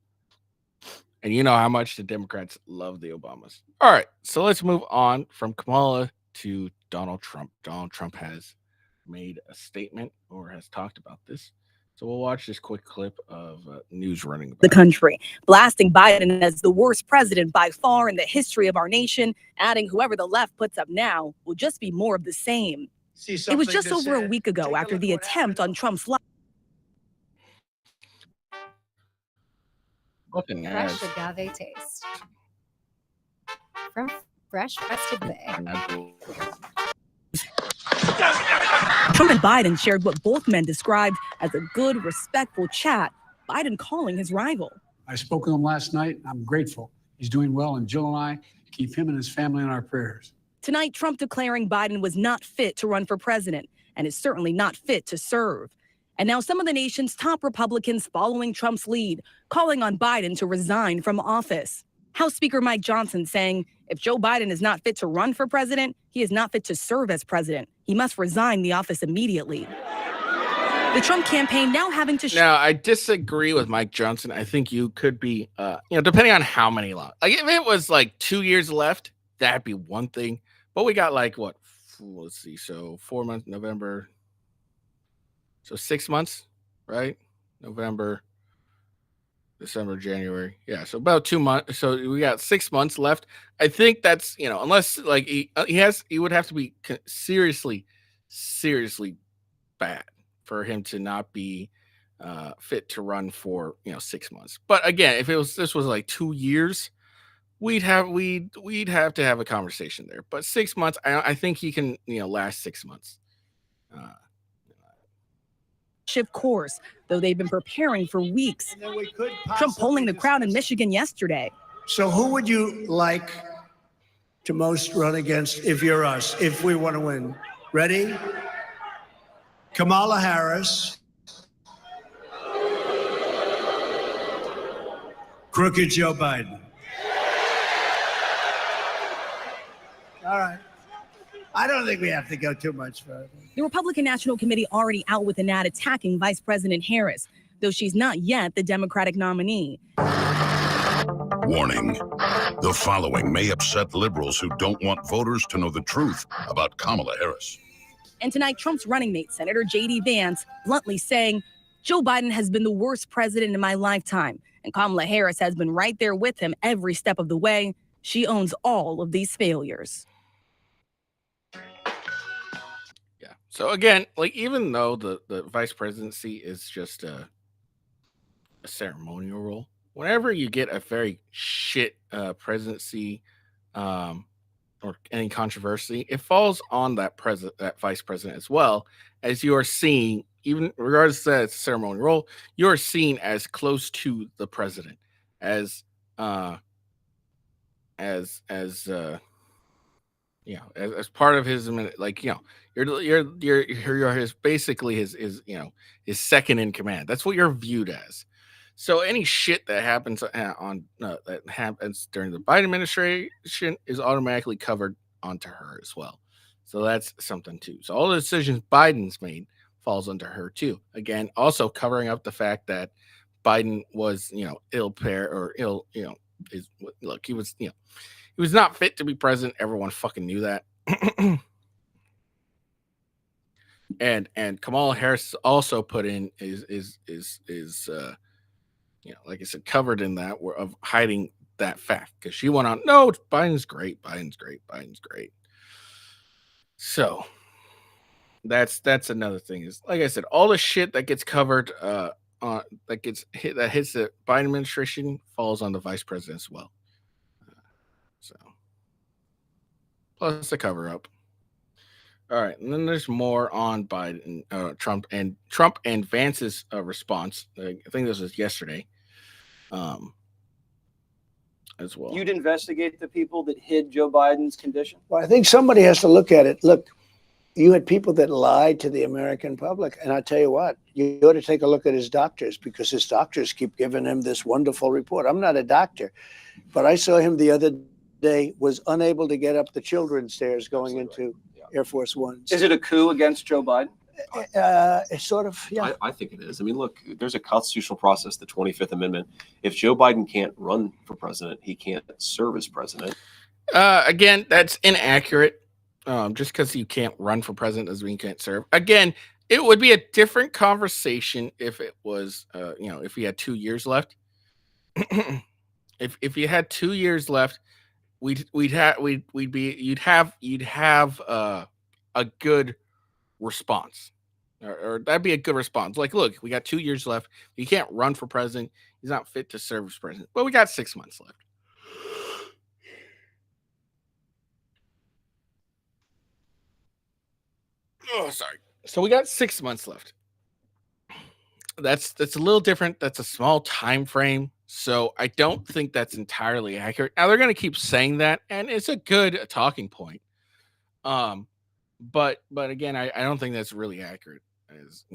And you know how much the Democrats love the Obamas. All right, so let's move on from Kamala to Donald Trump. Donald Trump has made a statement or has talked about this. So we'll watch this quick clip of news running about the country, blasting Biden as the worst president by far in the history of our nation, adding whoever the left puts up now will just be more of the same. It was just over a week ago after the attempt on Trump's life. Fresh agave taste from fresh rested bay. Trump and Biden shared what both men described as a good, respectful chat, Biden calling his rival. I spoke with him last night. I'm grateful. He's doing well, and Jill and I keep him and his family in our prayers. Tonight, Trump declaring Biden was not fit to run for president and is certainly not fit to serve. And now some of the nation's top Republicans following Trump's lead, calling on Biden to resign from office. House Speaker Mike Johnson saying if Joe Biden is not fit to run for president, he is not fit to serve as president. He must resign the office immediately. The Trump campaign now having to... Now, I disagree with Mike Johnson. I think you could be, depending on how many long. Like, if it was like 2 years left, that'd be one thing. But we got like, what? Let's see. So 4 months, November. So 6 months, right? November, December, January. Yeah, so about 2 months. So we got 6 months left. I think that's, unless like he would have to be seriously bad for him to not be fit to run for 6 months. But again, if this was like 2 years, we'd have to have a conversation there. But 6 months, I think he can last 6 months. Shift course, though they've been preparing for weeks. Trump polling the crowd in Michigan yesterday. So who would you like to most run against if you're us, if we want to win? Ready? Kamala Harris. Crooked Joe Biden. All right. I don't think we have to go too much further. The Republican National Committee already out with an ad attacking Vice President Harris, though she's not yet the Democratic nominee. Warning. The following may upset liberals who don't want voters to know the truth about Kamala Harris. And tonight, Trump's running mate, Senator J.D. Vance, bluntly saying, Joe Biden has been the worst president in my lifetime, and Kamala Harris has been right there with him every step of the way. She owns all of these failures. Yeah. So again, like even though the vice presidency is just a ceremonial role. Whenever you get a very shit presidency, um, or any controversy, it falls on that vice president as well, as you are seeing, even regardless of that ceremonial role, you are seen as close to the president, as uh, as as part of his like you're his basically his his second in command. That's what you're viewed as. So any shit that happens that happens during the Biden administration is automatically covered onto her as well. So that's something too. So all the decisions Biden's made falls under her too. Again, also covering up the fact that Biden was ill pair or ill is look he was he was not fit to be president. Everyone fucking knew that. and Kamala Harris also put in is like I said, covered in that of hiding that fact, because she went on, no, Biden's great, Biden's great, Biden's great. So that's another thing, is like I said, all the shit that gets covered that hits the Biden administration falls on the vice president as well. So plus the cover up. All right, and then there's more on Biden, Trump and Vance's response. I think this was yesterday, as well. You'd investigate the people that hid Joe Biden's condition? Well, I think somebody has to look at it. Look, you had people that lied to the American public, and I tell you what, you ought to take a look at his doctors, because his doctors keep giving him this wonderful report. I'm not a doctor, but I saw him the other day was unable to get up the children's stairs going into Air Force Ones. Is it a coup against Joe Biden? Sort of, yeah. I think it is. I mean, look, there's a constitutional process, the 25th Amendment. If Joe Biden can't run for president, he can't serve as president. Again, that's inaccurate. Just because you can't run for president doesn't mean you can't serve. Again, it would be a different conversation if it was, if he had 2 years left. if you had 2 years left, you'd have a good response, or that'd be a good response. Like, look, we got 2 years left. He can't run for president. He's not fit to serve as president. But we got 6 months left. Oh, sorry. So we got 6 months left. That's a little different. That's a small time frame. So I don't think that's entirely accurate. Now they're going to keep saying that, and it's a good talking point. But again, I don't think that's really accurate. As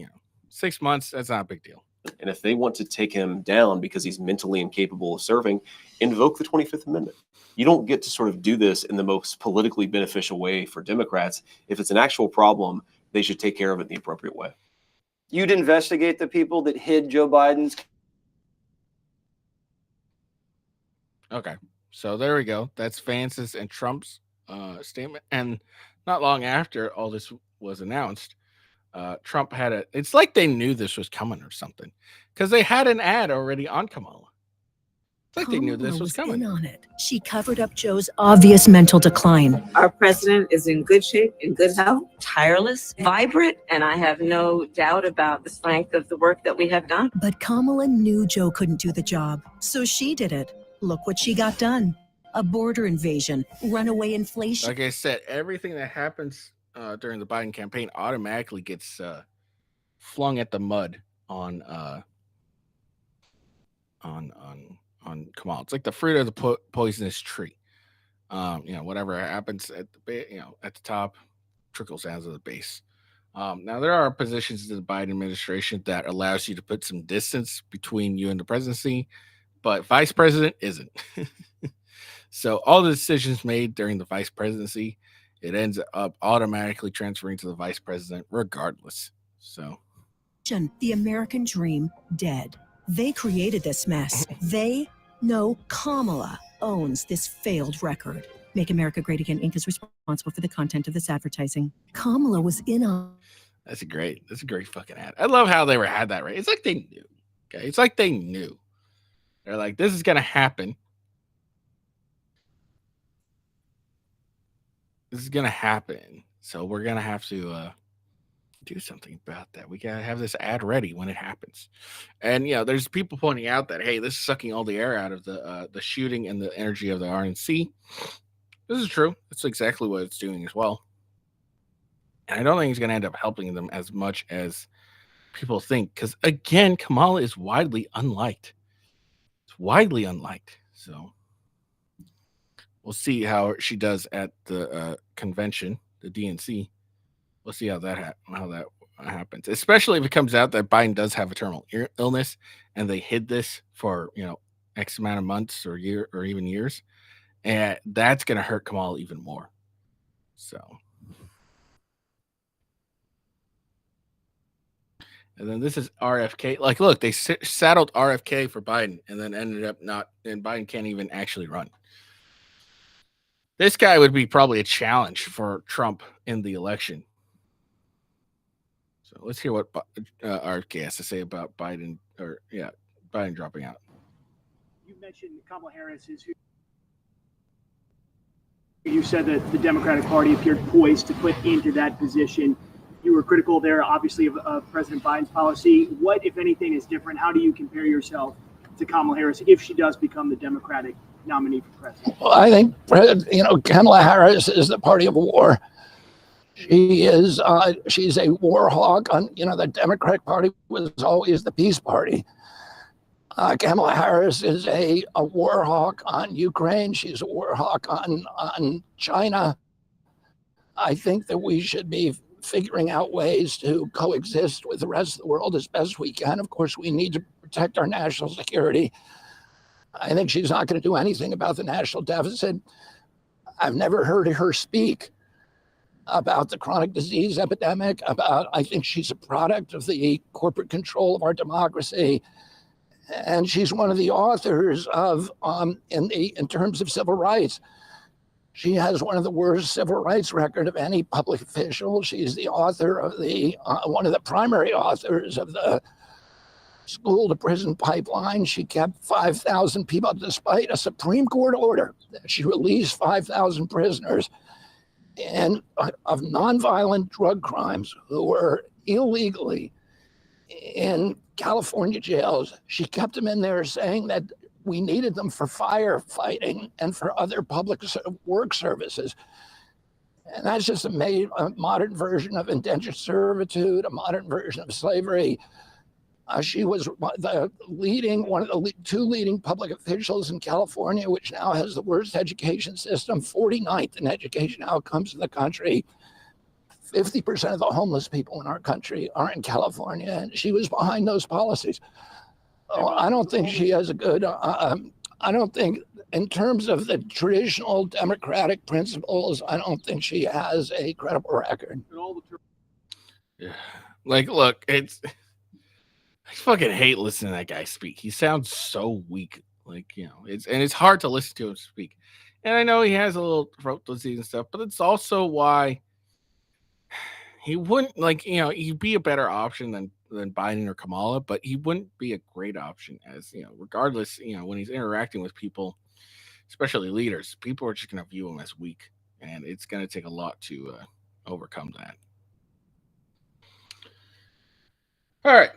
6 months, that's not a big deal. And if they want to take him down because he's mentally incapable of serving, invoke the 25th Amendment. You don't get to sort of do this in the most politically beneficial way for Democrats. If it's an actual problem, they should take care of it in the appropriate way. You'd investigate the people that hid Joe Biden's. Okay, so there we go. That's Vance's and Trump's statement. And not long after all this was announced, Trump had it's like they knew this was coming or something, because they had an ad already on Kamala. It's like they knew this was coming. In on it. She covered up Joe's obvious mental decline. Our president is in good shape, in good health, tireless, vibrant, and I have no doubt about the strength of the work that we have done. But Kamala knew Joe couldn't do the job, so she did it. Look what she got done. A border invasion, runaway inflation. Like I said, everything that happens during the Biden campaign automatically gets flung at the mud on Kamala. It's like the fruit of the poisonous tree. Whatever happens at the top trickles down to the base. Now there are positions in the Biden administration that allows you to put some distance between you and the presidency, but vice president isn't. So all the decisions made during the vice presidency, it ends up automatically transferring to the vice president regardless. So the American dream dead. They created this mess. They know Kamala owns this failed record. Make America Great Again Inc. is responsible for the content of this advertising. Kamala was in on. That's a great fucking ad. I love how they had that right. It's like they knew. Okay, it's like they knew. They're like, this is gonna happen. This is gonna happen. So we're gonna have to do something about that. We gotta have this ad ready when it happens. And there's people pointing out that hey, this is sucking all the air out of the shooting and the energy of the RNC. This is true. That's exactly what it's doing as well. And I don't think it's going to end up helping them as much as people think. Because again, Kamala is widely unliked. It's widely unliked. So we'll see how she does at the convention, the DNC. We'll see how that happens. Especially if it comes out that Biden does have a terminal illness, and they hid this for X amount of months or year or even years, and that's going to hurt Kamala even more. So. And then this is RFK. Like, look, they saddled RFK for Biden and then ended up not, and Biden can't even actually run. This guy would be probably a challenge for Trump in the election. So let's hear what RFK has to say about Biden, Biden dropping out. You mentioned Kamala Harris is who you said that the Democratic Party appeared poised to put into that position. You were critical there, obviously, of President Biden's policy. What, if anything, is different? How do you compare yourself to Kamala Harris if she does become the Democratic nominee for president? Well, I think, Kamala Harris is the party of war. She's a war hawk. The Democratic Party was always the peace party. Kamala Harris is a war hawk on Ukraine. She's a war hawk on China. I think that we should be figuring out ways to coexist with the rest of the world as best we can. Of course, we need to protect our national security. I think she's not going to do anything about the national deficit. I've never heard her speak about the chronic disease epidemic, I think she's a product of the corporate control of our democracy. And she's one of the authors of, in terms of civil rights, she has one of the worst civil rights record of any public official. She's the author of one of the primary authors of the school to prison pipeline. She kept 5,000 people, despite a Supreme Court order. She released 5,000 prisoners of nonviolent drug crimes who were illegally in California jails. She kept them in there saying that we needed them for firefighting and for other public work services. And that's just a modern version of indentured servitude, a modern version of slavery. She was one of the two leading public officials in California, which now has the worst education system, 49th in education outcomes in the country. 50% of the homeless people in our country are in California, and she was behind those policies. I don't think she has a good, I don't think, in terms of the traditional democratic principles, I don't think she has a credible record. Yeah. Like, look, I fucking hate listening to that guy speak. He sounds so weak. Like, it's hard to listen to him speak. And I know he has a little throat disease and stuff, but it's also why he wouldn't, he'd be a better option than Biden or Kamala, but he wouldn't be a great option as, regardless, when he's interacting with people, especially leaders, people are just going to view him as weak. And it's going to take a lot to overcome that. All right.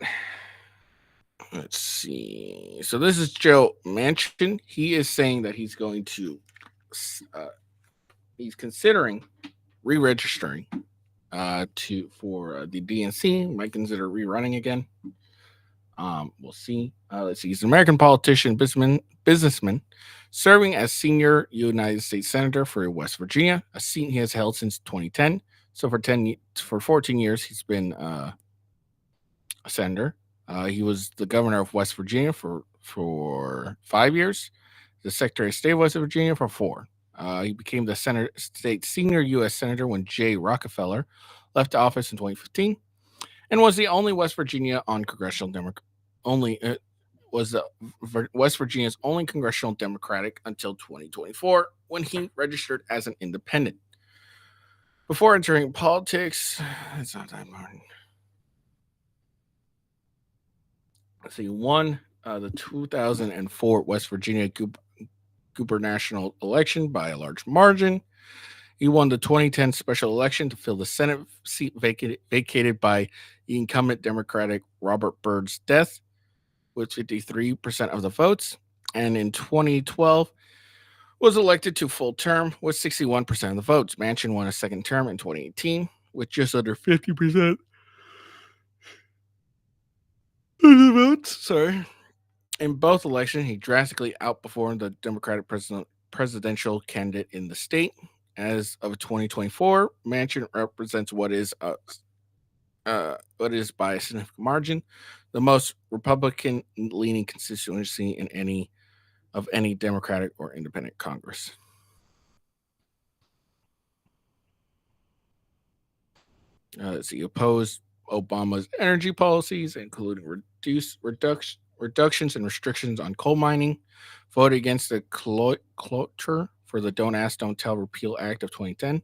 Let's see. So this is Joe Manchin. He is saying that he's going to, he's considering re-registering for the DNC. Might consider rerunning again. We'll see. Let's see. He's an American politician, businessman, serving as senior United States Senator for West Virginia, a seat he has held since 2010. So for 14 years, he's been a senator. He was the governor of West Virginia for 5 years, the Secretary of State of West Virginia for 4. He became the state senior U.S. Senator when Jay Rockefeller left office in 2015, and was the only West Virginia on congressional West Virginia's only congressional Democratic until 2024, when he registered as an independent. Before entering politics, it's not that important. So he won the 2004 West Virginia gubernatorial election by a large margin. He won the 2010 special election to fill the Senate seat vacated by the incumbent Democratic Robert Byrd's death with 53% of the votes. And in 2012, was elected to full term with 61% of the votes. Manchin won a second term in 2018 with just under 50% of the votes. Sorry. In both elections, he drastically outperformed the Democratic presidential candidate in the state. As of 2024, Manchin represents what is by a significant margin the most Republican-leaning constituency in any Democratic or Independent Congress. He opposed Obama's energy policies, including reductions and restrictions on coal mining, voted against the cloture for the Don't Ask, Don't Tell Repeal Act of 2010,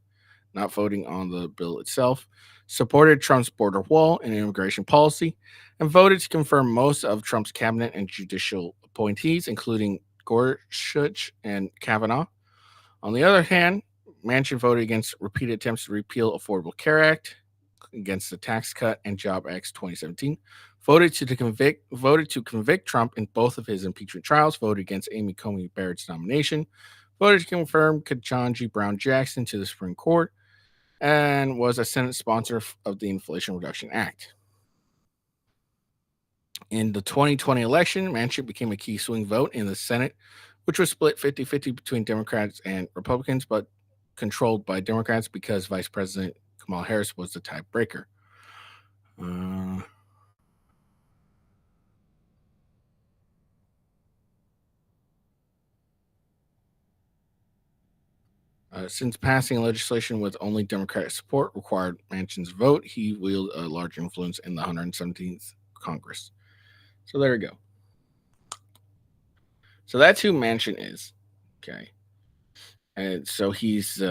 not voting on the bill itself, supported Trump's border wall and immigration policy, and voted to confirm most of Trump's cabinet and judicial appointees, including Gorsuch and Kavanaugh. On the other hand, Manchin voted against repeated attempts to repeal Affordable Care Act, against the Tax Cut and Job Act 2017, voted to convict Trump in both of his impeachment trials, voted against Amy Coney Barrett's nomination, voted to confirm Ketanji Brown Jackson to the Supreme Court, and was a Senate sponsor of the Inflation Reduction Act. In the 2020 election, Manchin became a key swing vote in the Senate, which was split 50-50 between Democrats and Republicans, but controlled by Democrats because Vice President Kamala Harris was the tiebreaker. Since passing legislation with only Democratic support required Manchin's vote, he wielded a large influence in the 117th Congress. So there you go. So that's who Manchin is. Okay. And so he's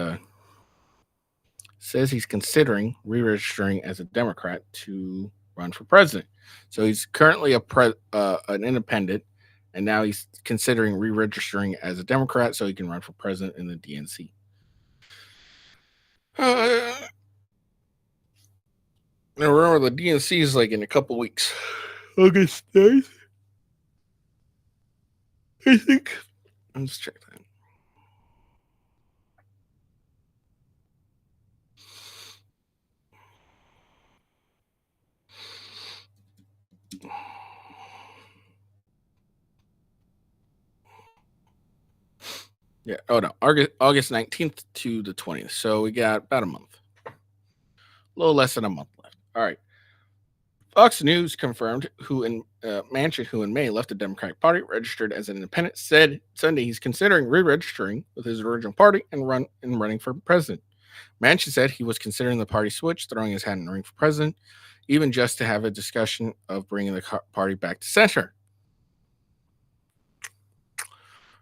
says he's considering re-registering as a Democrat to run for president. So he's currently an independent, and now he's considering re-registering as a Democrat so he can run for president in the DNC. Now remember, the DNC is like in a couple weeks. August 9th, I think. Let's check that. Yeah. Oh no, August 19th to the 20th. So we got about a month. A little less than a month left. All right. Fox News confirmed Manchin, who in May left the Democratic Party, registered as an independent, said Sunday he's considering re-registering with his original party and running for president. Manchin said he was considering the party switch, throwing his hat in the ring for president, even just to have a discussion of bringing the party back to center.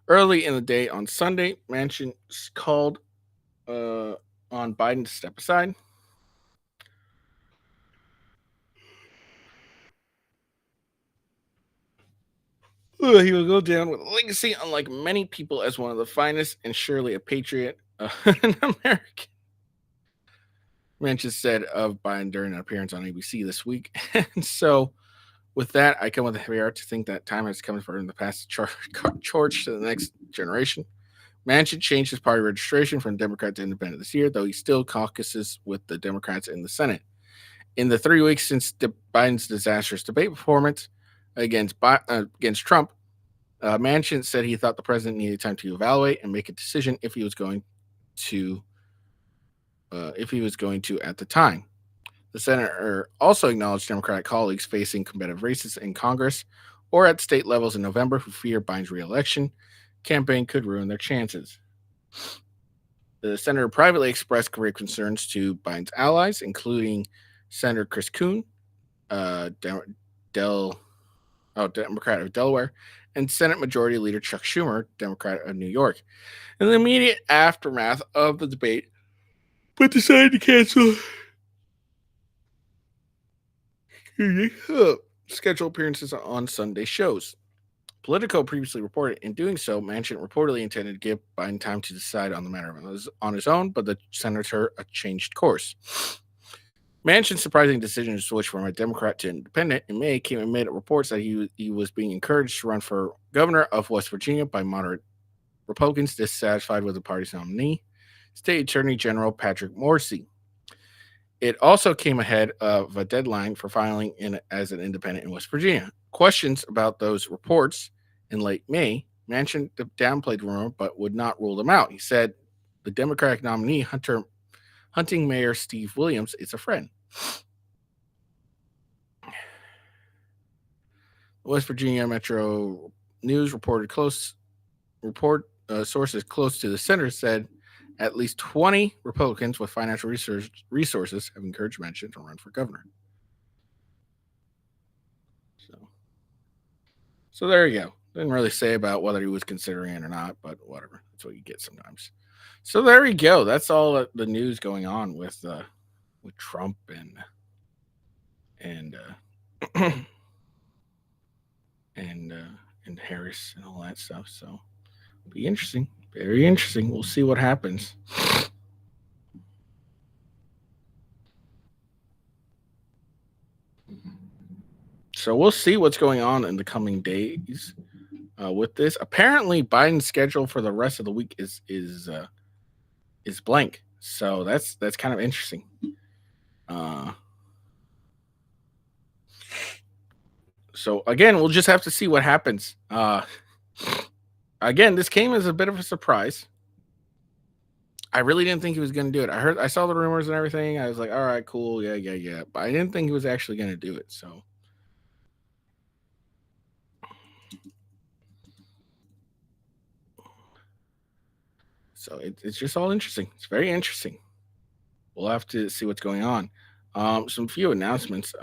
Early in the day on Sunday, Manchin called on Biden to step aside. He will go down with a legacy, unlike many people, as one of the finest and surely a patriot in America. Manchin said of Biden during an appearance on ABC this week. And so, with that, I come with a heavy heart to think that time has come for him to pass the torch to the next generation. Manchin changed his party registration from Democrat to Independent this year, though he still caucuses with the Democrats in the Senate. In the 3 weeks since Biden's disastrous debate performance against Trump, Manchin said he thought the president needed time to evaluate and make a decision if he was going to at the time. The senator also acknowledged Democratic colleagues facing competitive races in Congress or at state levels in November who fear Biden's re-election campaign could ruin their chances. The senator privately expressed grave concerns to Biden's allies, including Senator Chris Coons, Democrat of Delaware, and Senate Majority Leader Chuck Schumer, Democrat of New York. In the immediate aftermath of the debate, but decided to cancel scheduled appearances on Sunday shows. Politico previously reported in doing so, Manchin reportedly intended to give Biden time to decide on the matter on his own, but the senator changed course. Manchin's surprising decision to switch from a Democrat to independent in May came amid reports that he was being encouraged to run for governor of West Virginia by moderate Republicans dissatisfied with the party's nominee, State Attorney General Patrick Morrisey. It also came ahead of a deadline for filing as an independent in West Virginia. Questions about those reports in late May, Manchin downplayed the rumor but would not rule them out. He said the Democratic nominee, Hunting Mayor Steve Williams, is a friend. West Virginia Metro News sources close to the senator said at least 20 Republicans with financial resources have encouraged Manchin to run for governor. So there you go. Didn't really say about whether he was considering it or not, but whatever. That's what you get sometimes. So there you go. That's all the news going on with Trump and Harris and all that stuff. So it'll be interesting. Very interesting. We'll see what happens. So we'll see what's going on in the coming days with this. Apparently, Biden's schedule for the rest of the week is blank. So that's kind of interesting. So again, we'll just have to see what happens. Again, this came as a bit of a surprise. I really didn't think he was going to do it. I saw the rumors and everything. I was like, all right, cool. Yeah. But I didn't think he was actually going to do it. So it's just all interesting. It's very interesting. We'll have to see what's going on. Some few announcements.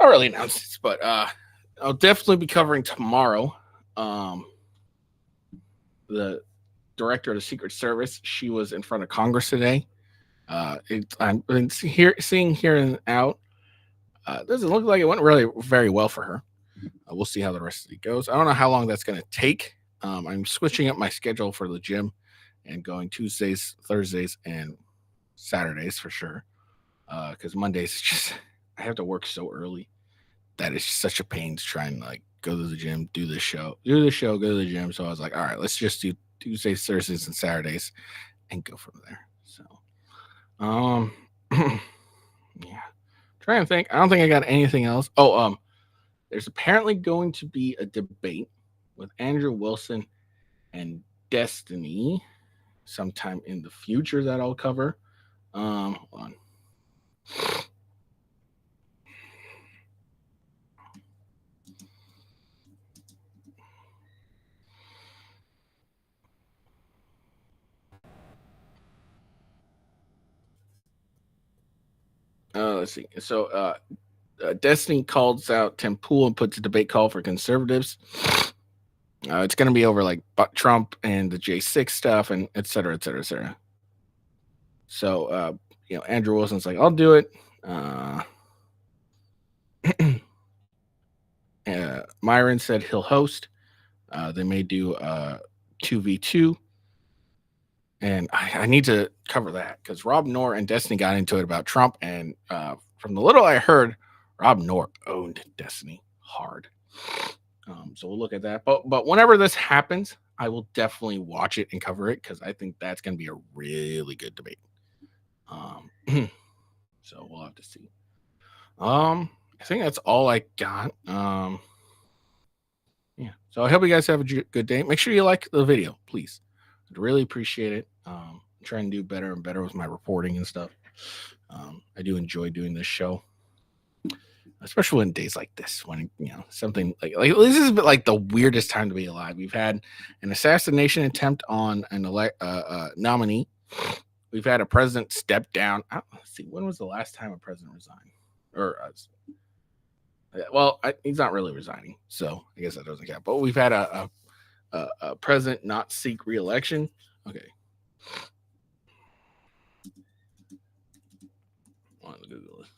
Not really announcements, but I'll definitely be covering tomorrow. The director of the Secret Service, she was in front of Congress today. I'm seeing here and out. Doesn't look like it went really very well for her. We'll see how the rest of it goes. I don't know how long that's going to take. I'm switching up my schedule for the gym and going Tuesdays, Thursdays, and Saturdays for sure. Because Mondays, I have to work so early that it's such a pain to try and go to the gym, do the show, go to the gym. So I was like, all right, let's just do Tuesdays, Thursdays, and Saturdays and go from there. So, yeah. Trying to think. I don't think I got anything else. There's apparently going to be a debate with Andrew Wilson and Destiny sometime in the future that I'll cover. Hold on. Let's see. So, Destiny calls out Tim Pool and puts a debate call for conservatives. It's going to be over Trump and the J6 stuff and et cetera, et cetera, et cetera. So, Andrew Wilson's like, I'll do it. Myron said he'll host. They may do 2v2. And I need to cover that because Rob Noor and Destiny got into it about Trump. And from the little I heard, Rob Noor owned Destiny hard. So we'll look at that. But whenever this happens, I will definitely watch it and cover it because I think that's going to be a really good debate. So we'll have to see. I think that's all I got. Yeah. So I hope you guys have a good day. Make sure you like the video, please. I'd really appreciate it. I'm trying to do better and better with my reporting and stuff. I do enjoy doing this show, especially in days like this when something like this is the weirdest time to be alive. We've had an assassination attempt on an nominee. We've had a president step down. Let's see, when was the last time a president resigned? He's not really resigning, so I guess that doesn't count. But we've had a president not seek re-election. Okay. On the Google list.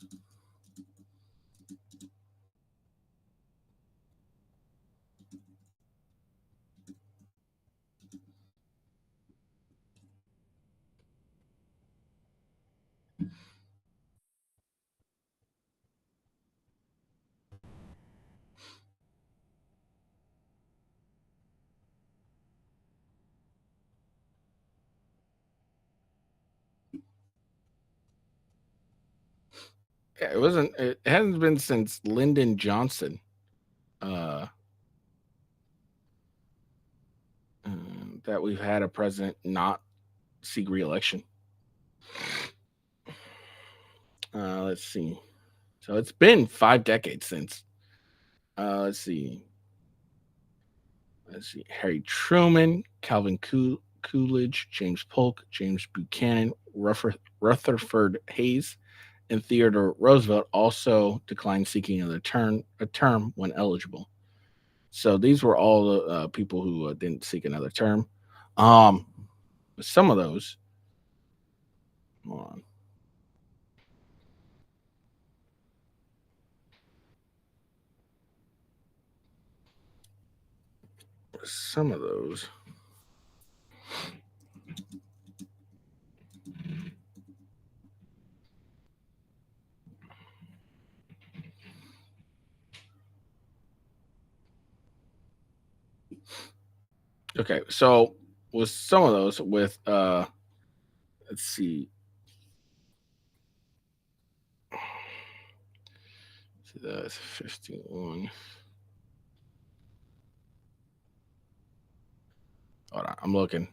Yeah, it wasn't. It hasn't been since Lyndon Johnson. That we've had a president not seek re-election. Let's see. So it's been 5 decades since. Let's see. Harry Truman, Calvin Coolidge, James Polk, James Buchanan, Rutherford Hayes, and Theodore Roosevelt also declined seeking a term when eligible. So these were all the people who didn't seek another term. Some of those. Hold on. Some of those. Okay, so with some of those, with let's see. So that's 51. Hold on, I'm looking.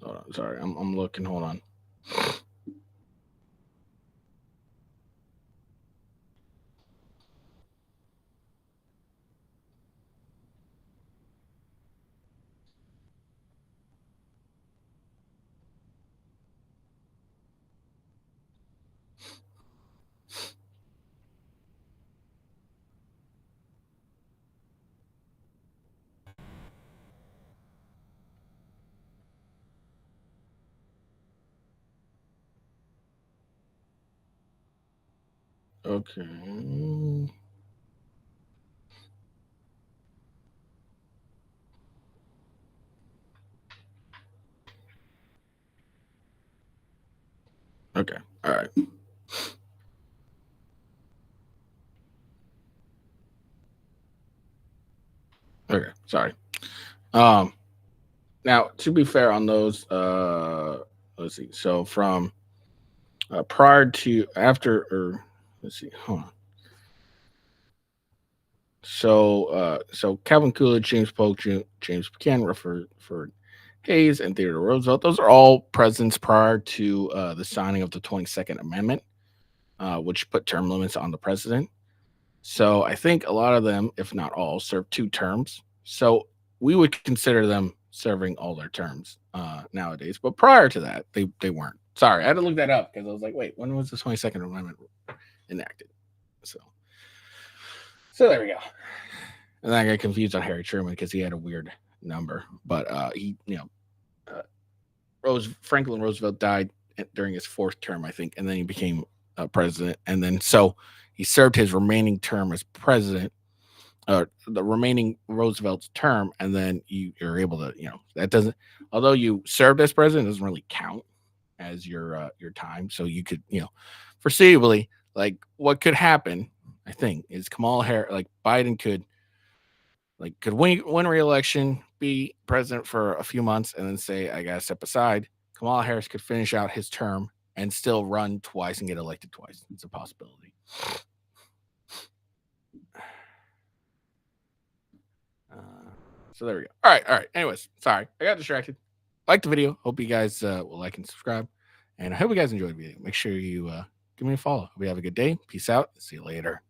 Hold on, sorry, I'm looking. Hold on. Okay. Okay. All right. Okay. Sorry. Now to be fair on those, let's see. So from prior to after, or let's see. Hold on. So Calvin Coolidge, James Polk, James Buchanan, Rutherford Hayes, and Theodore Roosevelt. Those are all presidents prior to the signing of the 22nd Amendment, which put term limits on the president. So I think a lot of them, if not all, served 2 terms. So we would consider them serving all their terms nowadays. But prior to that, they weren't. Sorry, I had to look that up because I was like, wait, when was the 22nd Amendment enacted? So there we go. And then I got confused on Harry Truman because he had a weird number. But Franklin Roosevelt died during his 4th term, I think, and then he became president. And then so he served his remaining term as president, the remaining Roosevelt's term, and then you're able to, that doesn't, although you served as president, it doesn't really count as your time. So you could, foreseeably, like what could happen, I think, is Kamala Harris, like Biden could win re-election, be president for a few months, and then say, I gotta step aside. Kamala Harris could finish out his term and still run twice and get elected twice. It's a possibility. So there we go. All right. Anyways, sorry, I got distracted. Like the video. Hope you guys will like and subscribe. And I hope you guys enjoyed the video. Make sure you give me a follow. Hope you have a good day. Peace out. See you later.